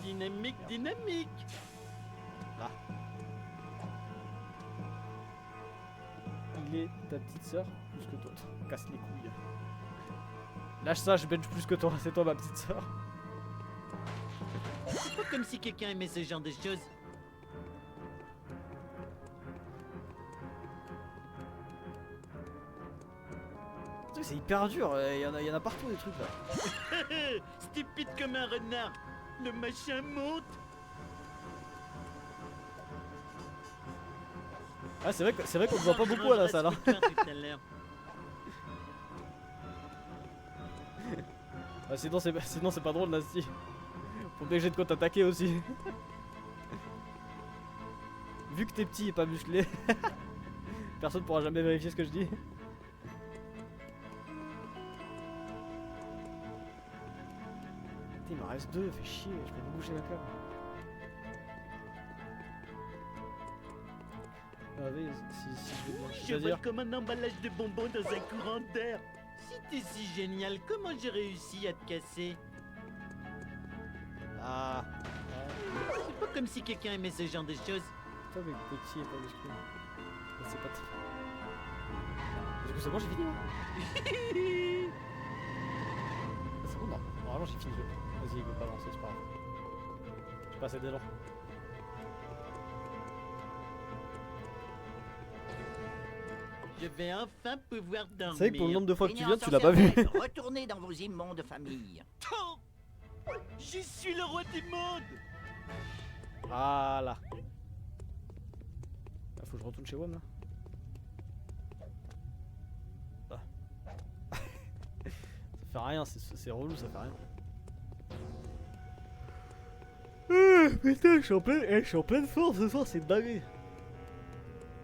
Dynamique, dynamique. Là. Il est ta petite sœur plus que toi. Casse les couilles. Lâche ça, je bench plus que toi. C'est toi ma petite sœur. C'est pas comme si quelqu'un aimait ce genre de choses. C'est hyper dur. Il y en a partout des trucs là. Stupide comme un renard. Le machin monte. Ah c'est vrai qu'on te voit pas beaucoup à la salle. Hein. Tout à l'heure. Ah, sinon c'est pas drôle Nasty. Faut bien que j'ai de quoi t'attaquer aussi. Vu que t'es petit et pas musclé, personne pourra jamais vérifier ce que je dis. Putain, il m'en reste deux, fait chier, je peux pas bouger la cam. Ah oui, si je veux bien. Je C'est-à-dire vole comme un emballage de bonbons dans un courant d'air. Si t'es si génial, comment j'ai réussi à te casser? Ah, C'est pas comme si quelqu'un aimait ce genre de choses. toi mais petit et pas musclé. Mais c'est pas très. Est-ce que c'est bon, j'ai fini moi? Ah, c'est bon, non. Normalement j'ai fini le jeu. Vas-y, il veut pas lancer, c'est pas grave. J'ai pas assez d'élan. Je vais enfin pouvoir dormir. C'est vrai que pour le nombre de fois que tu viens, Feignants tu l'as pas vu. sorcières, retournez dans vos immondes familles. Oh, je suis le roi du monde. Voilà. Ah, faut que je retourne chez WOM là. Ah. Ça fait rien, c'est relou, ça fait rien. Putain, je suis en pleine forme ce soir, c'est une dinguerie.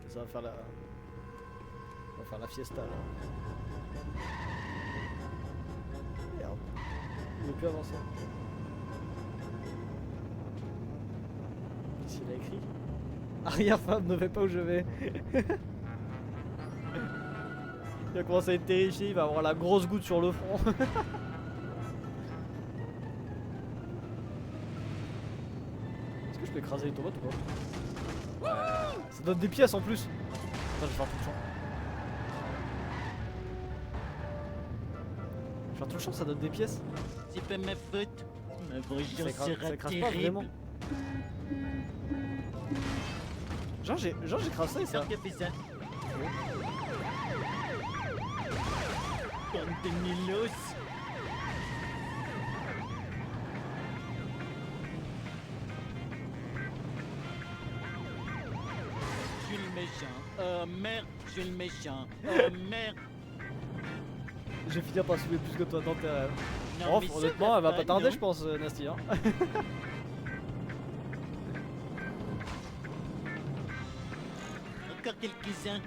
Ça va faire la. On va faire la fiesta là. Merde. Il veut plus avancer. Qu'est-ce qu'il a écrit? Arrière-femme, ne vais pas où je vais. Il va commencer à être terrifié, il va avoir la grosse goutte sur le front. Est-ce que je peux écraser les tomates ou pas? Ça donne des pièces en plus. Attends, je vais faire tout le champ. Je vais faire tout le champ, ça donne des pièces. C'est pas ma faute. Ma Ça vengeance écrase sera pas vraiment. terrible. Genre j'ai crassé ça. Qui a fait ça? Contenilos. Je suis le méchant. Oh merde, je suis le méchant. Oh merde. Je vais finir par soulever plus que toi dans tes rêves. Non, Oh, mais ça honnêtement, elle va pas non. tarder, je pense, Nasty. Hein. Encore quelques-uns.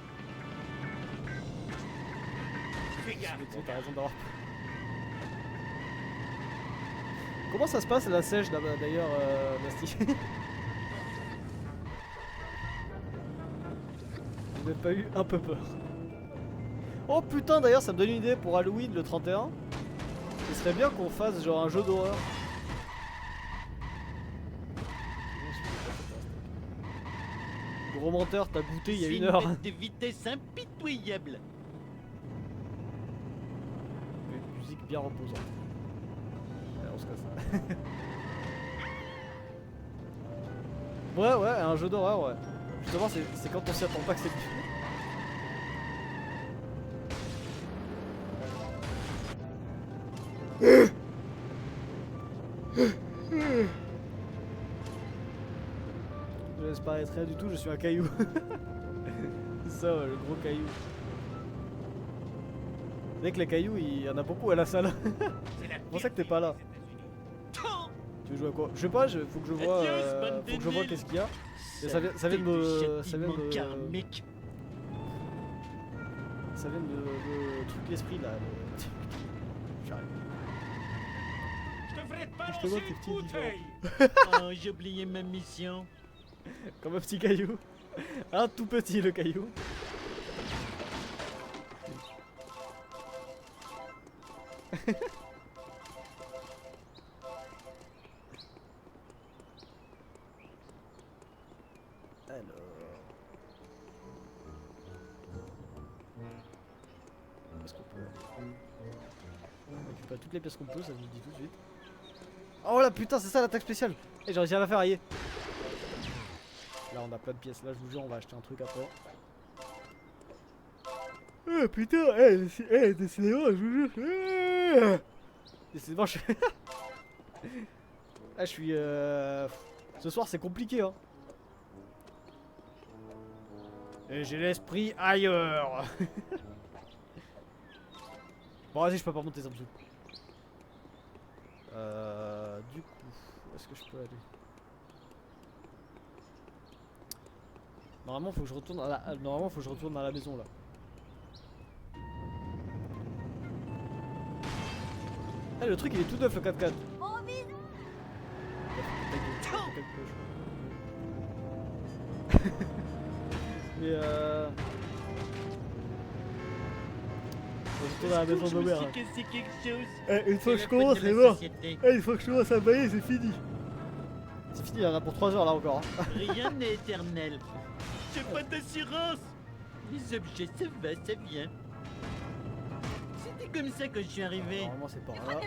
Fais gaffe. Mais t'as raison d'avoir. Comment ça se passe la sèche d'ailleurs, Nasty? J'ai même pas eu un peu peur. Oh putain, d'ailleurs, ça me donne une idée pour Halloween le 31. Ce serait bien qu'on fasse genre un jeu d'horreur. Gros menteur, t'as goûté il y a C'est une heure. bête de vitesse impitoyable. Une musique bien reposante. Allez, on se casse. Ouais, un jeu d'horreur, ouais. Justement, c'est quand on s'y attend pas que c'est difficile. Je laisse paraître rien du tout, je suis un caillou. C'est ça, ouais, le gros caillou. Vous savez que les cailloux, il y en a beaucoup à la salle. C'est pour ça que t'es pas là. Tu veux jouer à quoi? Je sais pas, faut que je vois, Adios, bande faut que je vois débiles. qu'est-ce qu'il y a. Et ça vient de me... Ça vient de me... karmique. Ça vient de me truc l'esprit là. J'arrive. Je te ferai te Je te vois balancer tes une petits bouteille. Oh, j'ai oublié ma mission. Comme un petit caillou. Un tout petit le caillou. Alors... Est-ce qu'on peut... On récupère toutes les pièces qu'on peut, ça je vous le dis tout de suite. Oh la putain, c'est ça l'attaque spéciale. Et j'ai réussi à la faire railler. Là on a plein de pièces, là je vous jure on va acheter un truc après. Oh putain, décidément je vous jure. Décidément je suis... Là je suis... Ce soir c'est compliqué hein. Et j'ai l'esprit ailleurs. Bon vas-y je peux pas monter ça me saoule. Du coup, où est-ce que je peux aller? Normalement faut que je retourne à la... Normalement faut que je retourne à la maison là. Ah le truc il est tout neuf le 4x4. Mais faut que je retourne à la maison de Je me Robert. suis cassé quelque chose. Une fois que je C'est la commence faute de c'est la mort. société. Une fois que je commence à bailler c'est fini. C'est fini, il y en a pour 3 heures là encore. Hein. Rien n'est éternel. J'ai pas d'assurance. Les objets, ça va, ça vient. C'était comme ça que je suis arrivé. Normalement c'est par là.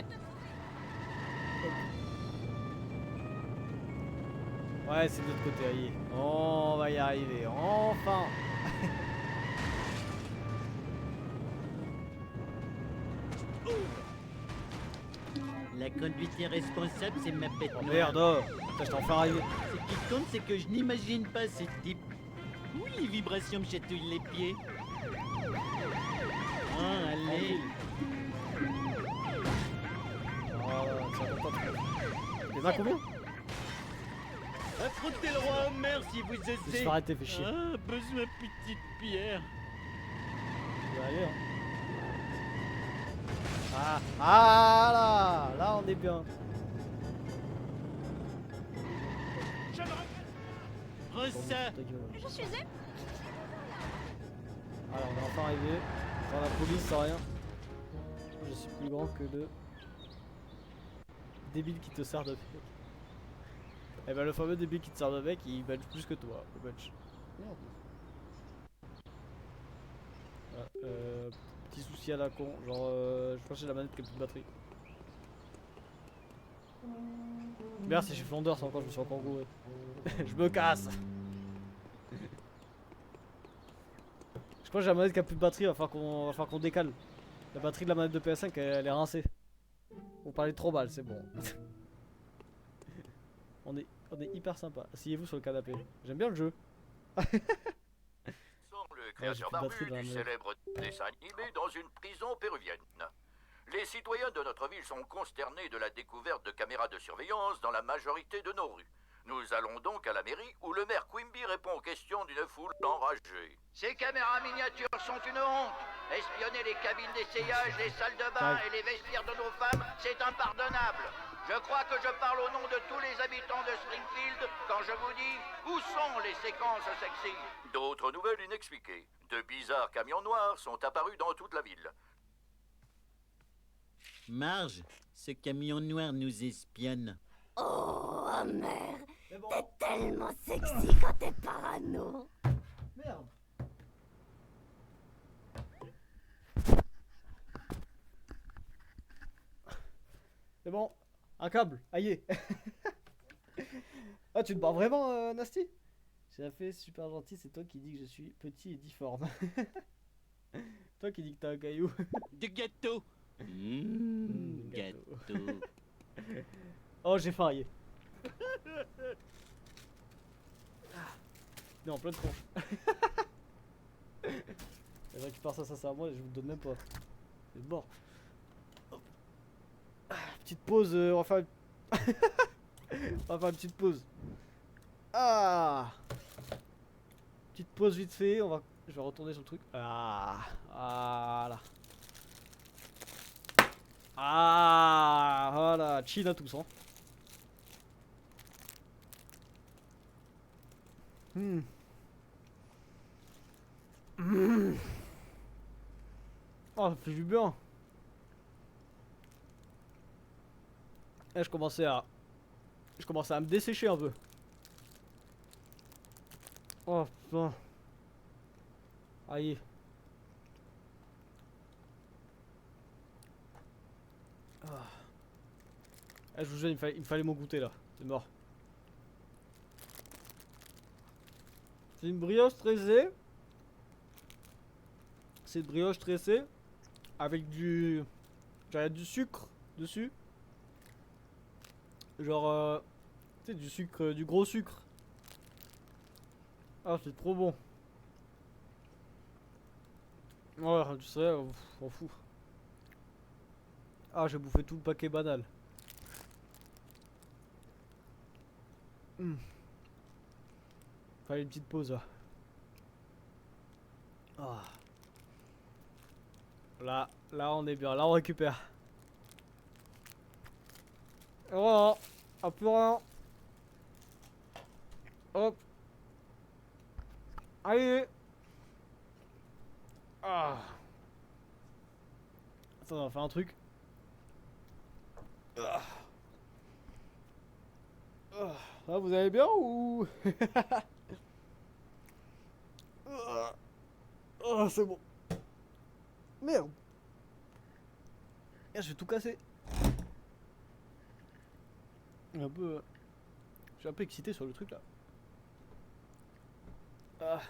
Ouais c'est de l'autre côté, allez. On va y arriver, enfin. La conduite irresponsable, c'est ma bête Oh noire. merde, oh. Putain je t'en fais arriver. Ce qui compte, c'est que je n'imagine pas ce type. Oui, les vibrations me chatouillent les pieds. Ah, allez. Oh, ça va pas trop. Il y en a combien? Affrontez le roi Homer si vous Je vais se osez. faire arrêter, fais chier. Ah, besoin de petite pierre. Je vais aller, hein. Ah là on est bien. Je ne regrette Prends ça. Ta gueule. Je suis Alors on est enfin arrivé. Sans la police, sans rien. Je suis plus grand que le débile qui te sert de mec. Et bah le fameux débile qui te sert de mec, il bench plus que toi. Le bench. Merde. Ouais, petit souci à la con, genre je crois que j'ai la manette qui a plus de batterie. Merde, c'est chez Flanders encore, je me suis encore gouré. Je me casse. crois que j'ai la manette qui a plus de batterie, va falloir qu'on décale. La batterie de la manette de PS5 elle est rincée. Vous parlez trop mal, c'est bon. on est hyper sympa. Asseyez-vous sur le canapé. J'aime bien le jeu. Sont le j'ai créateur plus de batterie barbu dans la du manette. célèbre dessin animé dans une prison péruvienne. Les citoyens de notre ville sont consternés de la découverte de caméras de surveillance dans la majorité de nos rues. Nous allons donc à la mairie où le maire Quimby répond aux questions d'une foule enragée. Ces caméras miniatures sont une honte. Espionner les cabines d'essayage, les salles de bain et les vestiaires de nos femmes, c'est impardonnable. Je crois que je parle au nom de tous les habitants de Springfield quand je vous dis où sont les séquences sexy. D'autres nouvelles inexpliquées. De bizarres camions noirs sont apparus dans toute la ville. Marge, ce camion noir nous espionne. Oh, Homer, Mais bon, t'es tellement sexy quand t'es parano. merde. C'est bon, un câble, aïe. Ah, tu te barres vraiment, Nasty? J'ai fait super gentil, c'est toi qui dis que je suis petit et difforme. Toi qui dis que t'as un caillou. Du gâteau. Gâteau. Gâteau. Oh, j'ai faim, aïe. Non, en plein de tronche. Je récupère ça à moi et je vous le donne même pas. C'est mort. Hop. Ah, petite pause, on va faire on va faire une petite pause. Ah, petite pause vite fait, je vais retourner sur le truc. Ah, voilà. Ah, voilà, chill à tous, hein. Hmm. Hmm. Oh, ça fait du bien. Et je commençais à me dessécher un peu. Oh putain. Aïe. Ah. Eh, je vous jure, il me fallait mon goûter là. C'est mort. C'est une brioche tressée. C'est une brioche tressée. Avec du sucre dessus. Genre, tu sais, du sucre, du gros sucre. Ah, c'est trop bon. Ouais, tu sais, on s'en fout. Ah, j'ai bouffé tout le paquet banal. Fallait une petite pause là. Ah. Là on est bien, là on récupère. Et voilà, un peu rien. Hop. Allez. Ah. Attends, on va faire un truc. Ah. Ah. Là, vous allez bien ou... Oh, c'est bon. Merde. Je vais tout casser. Je suis un peu excité sur le truc là. Ah.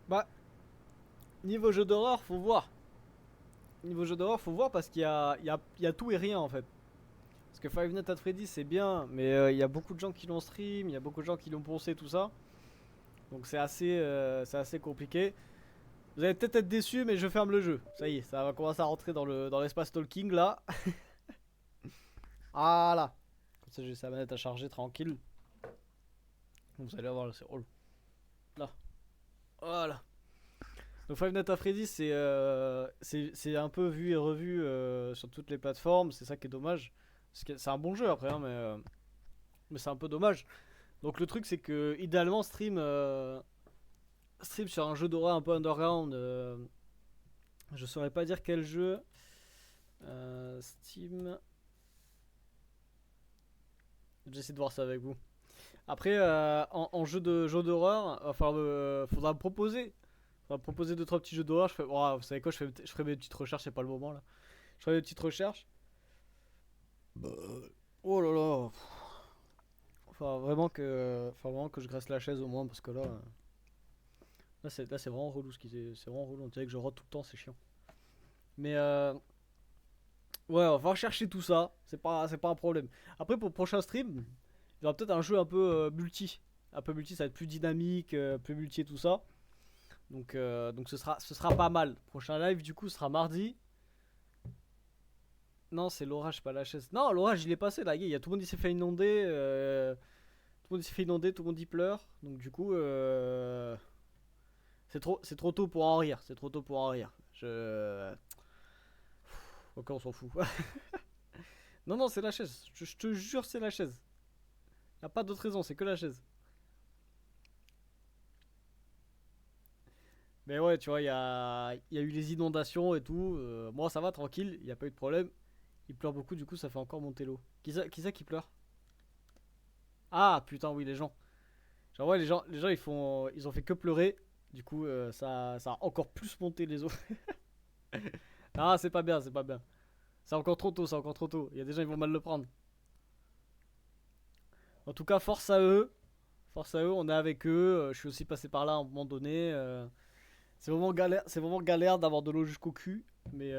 Bah, niveau jeu d'horreur, faut voir. Niveau jeu d'horreur, faut voir parce qu'il y a tout et rien en fait. Parce que Five Nights at Freddy's c'est bien, mais il y a beaucoup de gens qui l'ont stream, il y a beaucoup de gens qui l'ont poncé, tout ça. Donc c'est assez compliqué. Vous allez peut-être être déçus, mais je ferme le jeu. Ça y est, ça va commencer à rentrer dans l'espace talking là. Voilà. Comme ça j'ai sa manette à charger tranquille. Vous allez voir, c'est relou. Là. Voilà. Donc Five Nights at Freddy's c'est un peu vu et revu sur toutes les plateformes. C'est ça qui est dommage. C'est un bon jeu après, hein, mais c'est un peu dommage. Donc le truc c'est que idéalement stream sur un jeu d'horreur un peu underground. Je saurais pas dire quel jeu. Steam. J'essaie de voir ça avec vous. Après en jeu d'horreur, enfin faudra me proposer. Faudra me proposer 2-3 petits jeux d'horreur. Oh, vous savez quoi, je ferai mes petites recherches, c'est pas le moment là. Je ferai mes petites recherches. Oh là là. Faut vraiment que je graisse la chaise au moins parce que là Là, c'est vraiment relou c'est vraiment relou. On dirait que je rote tout le temps, c'est chiant. Mais ouais, on va chercher tout ça. C'est pas un problème. Après, pour le prochain stream, il y aura peut-être un jeu un peu multi. Un peu multi, ça va être plus dynamique, plus multi et tout ça. Donc ce sera pas mal. Prochain live, du coup, ce sera mardi. Non, c'est l'orage, pas la chaise. Non, l'orage, il est passé là. Il y a tout le monde qui s'est fait inonder. Tout le monde s'est fait inonder, tout le monde y pleure. Donc, du coup, c'est trop tôt pour en rire. C'est trop tôt pour en rire. Ok, on s'en fout. Non, non, c'est la chaise. Je te jure, c'est la chaise. Y a pas d'autre raison, c'est que la chaise. Mais ouais, tu vois, il y a eu les inondations et tout. Moi, ça va, tranquille, il n'y a pas eu de problème. Il pleure beaucoup, du coup, ça fait encore monter l'eau. Qui pleure? Ah, putain, oui, les gens. Genre, ouais, les gens ils ont fait que pleurer. Du coup, ça a encore plus monté les eaux. Ah, c'est pas bien, c'est pas bien. C'est encore trop tôt, c'est encore trop tôt. Il y a des gens, ils vont mal le prendre. En tout cas, force à eux. Force à eux, on est avec eux. Je suis aussi passé par là à un moment donné. C'est vraiment galère d'avoir de l'eau jusqu'au cul. Mais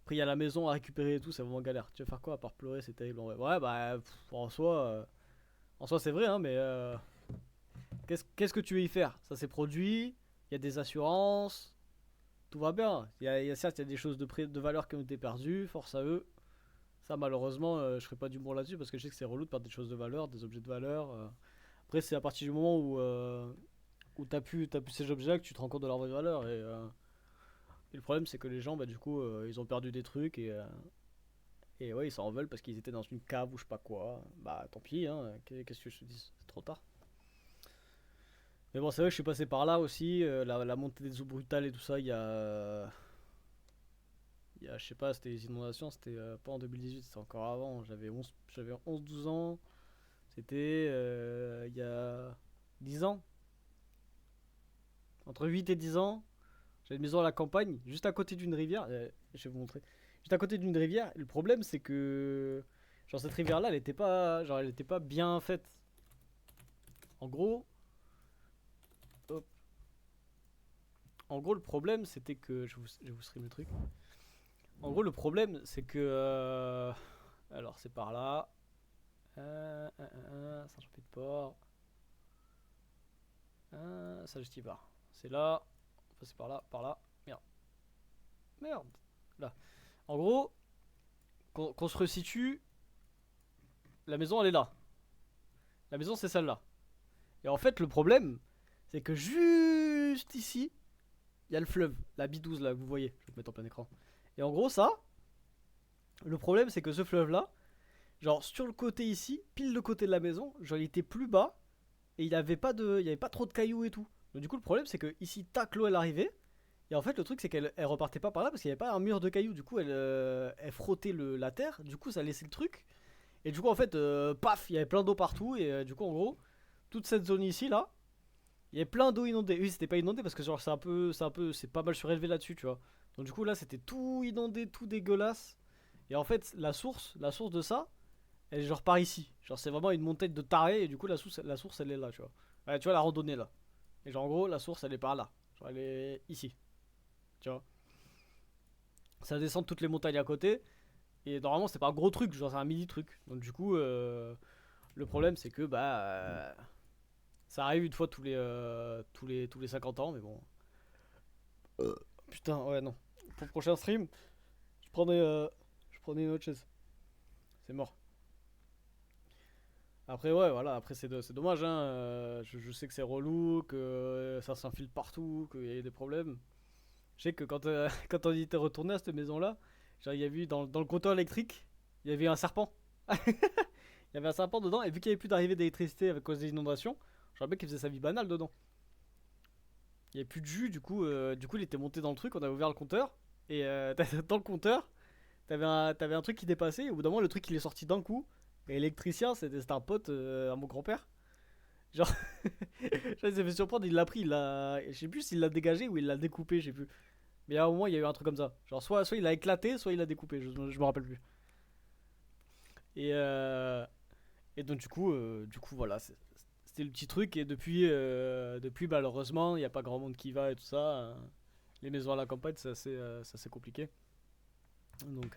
après, il y a la maison à récupérer et tout, c'est vraiment galère. Tu vas faire quoi à part pleurer, c'est terrible en vrai. Ouais, bah, en soi c'est vrai, hein, mais qu'est-ce que tu veux y faire? Ça s'est produit, il y a des assurances, tout va bien. Certes, il y a des choses de valeur qui ont été perdues, force à eux. Ça, malheureusement, je ferai pas d'humour là-dessus parce que je sais que c'est relou de perdre des choses de valeur, des objets de valeur. Après, c'est à partir du moment où t'as pu ces objets-là que tu te rends compte de leur vraie valeur. Et le problème, c'est que les gens, bah, du coup, ils ont perdu des trucs et ouais, ils s'en veulent parce qu'ils étaient dans une cave ou je sais pas quoi. Bah, tant pis, hein, qu'est-ce que je te dis? C'est trop tard. Mais bon, c'est vrai que je suis passé par là aussi. La montée des eaux brutales et tout ça, je sais pas, c'était les inondations, c'était pas en 2018, c'était encore avant. J'avais 11 12 ans. C'était il y a 10 ans. Entre 8 et 10 ans. J'avais une maison à la campagne, juste à côté d'une rivière. Je vais vous montrer. Juste à côté d'une rivière. Et le problème, c'est que genre cette rivière-là, elle était pas bien faite. En gros, hop. En gros, le problème, c'était que je vais vous stream le truc. En gros, le problème, c'est que alors c'est par là. Saint-Jean-Pied-de-Port. Saint-Justibard. C'est là. Faut passer par là. Merde. Merde. Là. En gros, qu'on se resitue, la maison elle est là. La maison c'est celle-là. Et en fait, le problème, c'est que juste ici, il y a le fleuve, la B12 là, que vous voyez. Je vais te mettre en plein écran. Et en gros, ça, le problème, c'est que ce fleuve là, genre sur le côté ici, pile le côté de la maison, genre il était plus bas et il y avait pas trop de cailloux et tout. Donc du coup, le problème, c'est que ici, tac, l'eau elle arrivait. Et en fait, le truc, c'est qu'elle repartait pas par là parce qu'il n'y avait pas un mur de cailloux. Du coup, elle frottait la terre. Du coup, ça laissait le truc. Et du coup, en fait, paf, il y avait plein d'eau partout. Et du coup, en gros, toute cette zone ici, là, il y avait plein d'eau inondée. Oui, c'était pas inondé parce que genre, c'est pas mal surélevé là-dessus, tu vois. Donc du coup, là, c'était tout inondé, tout dégueulasse. Et en fait, la source de ça, elle est genre par ici. Genre, c'est vraiment une montagne de tarés. Et du coup, la source, elle est là, tu vois. Ouais, tu vois la randonnée là. Et genre, en gros, la source, elle est par là. Genre, elle est ici. Tu vois. Ça descend de toutes les montagnes à côté. Et normalement, c'est pas un gros truc, genre c'est un mini truc. Donc, du coup, le problème, c'est que bah. Ça arrive une fois tous les 50 ans, mais bon. Putain, ouais, non. Pour le prochain stream, je prenais une autre chaise. C'est mort. Après, ouais, voilà, après c'est dommage, hein. Je sais que c'est relou, que ça s'infile partout, qu'il y a des problèmes. Je sais que quand on était retourné à cette maison-là, genre, il y avait eu dans le compteur électrique, il y avait un serpent. Il y avait un serpent dedans, et vu qu'il n'y avait plus d'arrivée d'électricité à cause des inondations, genre le mec il faisait sa vie banale dedans. Il n'y avait plus de jus, du coup il était monté dans le truc, on avait ouvert le compteur, et dans le compteur, t'avais un truc qui dépassait, et au bout d'un moment le truc il est sorti d'un coup, et l'électricien c'était un pote à mon grand-père. Genre, il s'est fait surprendre, il l'a pris, je sais plus s'il l'a dégagé ou il l'a découpé, je sais plus. Mais à un moment, il y a eu un truc comme ça. Genre, soit il a éclaté, soit il a découpé, je me rappelle plus. Et, euh, et donc, du coup voilà, C'était le petit truc et depuis malheureusement, il n'y a pas grand monde qui va et tout ça. Les maisons à la campagne, c'est assez compliqué. Donc,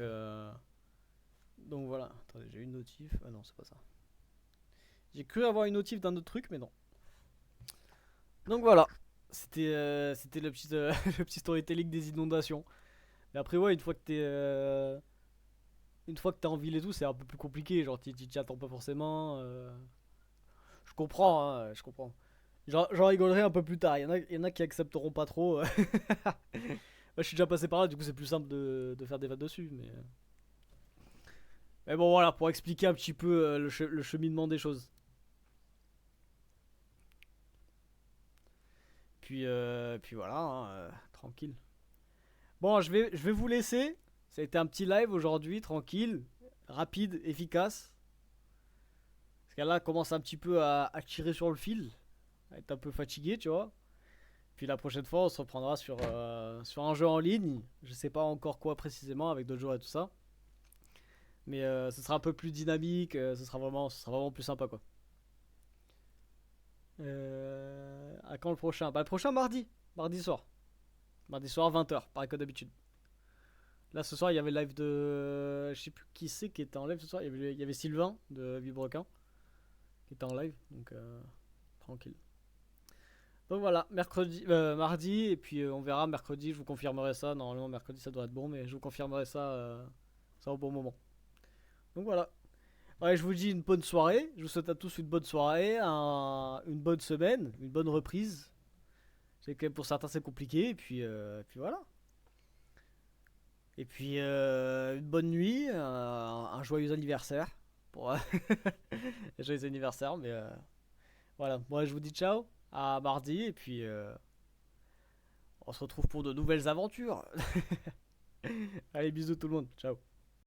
donc voilà. Attendez, j'ai une notif. Ah non, c'est pas ça. J'ai cru avoir une notif d'un autre truc, mais non. Donc voilà. C'était le petit, le petit storytelling des inondations. Mais après, ouais, une fois que t'es en ville et tout, c'est un peu plus compliqué. Genre, tu t'y attends pas forcément. Je comprends, hein, je comprends. J'en rigolerai un peu plus tard. Il y en a qui accepteront pas trop. Moi, je suis déjà passé par là, du coup, c'est plus simple de faire des vannes dessus. Mais bon, voilà, pour expliquer un petit peu le cheminement des choses. Puis voilà, hein, tranquille. Bon, je vais vous laisser. Ça a été un petit live aujourd'hui, tranquille, rapide, efficace. Parce qu'elle là commence un petit peu à tirer sur le fil, à être un peu fatigué, tu vois. Puis la prochaine fois, on se reprendra sur un jeu en ligne. Je sais pas encore quoi précisément avec d'autres joueurs et tout ça. Mais ce sera un peu plus dynamique, ce sera vraiment plus sympa quoi. À quand le prochain? Bah le prochain mardi, mardi soir. Mardi soir 20h, pareil que d'habitude. Là ce soir il y avait le live de... Je sais plus qui c'est qui était en live ce soir. Il y avait Sylvain de Vibrequin qui était en live. Donc tranquille. Donc voilà, mardi, et puis on verra mercredi, je vous confirmerai ça. Normalement mercredi ça doit être bon, mais je vous confirmerai ça au bon moment. Donc voilà. Ouais, je vous dis une bonne soirée. Je vous souhaite à tous une bonne soirée, une bonne semaine, une bonne reprise. C'est que pour certains c'est compliqué, et puis voilà. Et puis une bonne nuit, un joyeux anniversaire. Pour joyeux anniversaire, mais voilà. Moi je vous dis ciao, à mardi, et puis on se retrouve pour de nouvelles aventures. Allez, bisous tout le monde, ciao.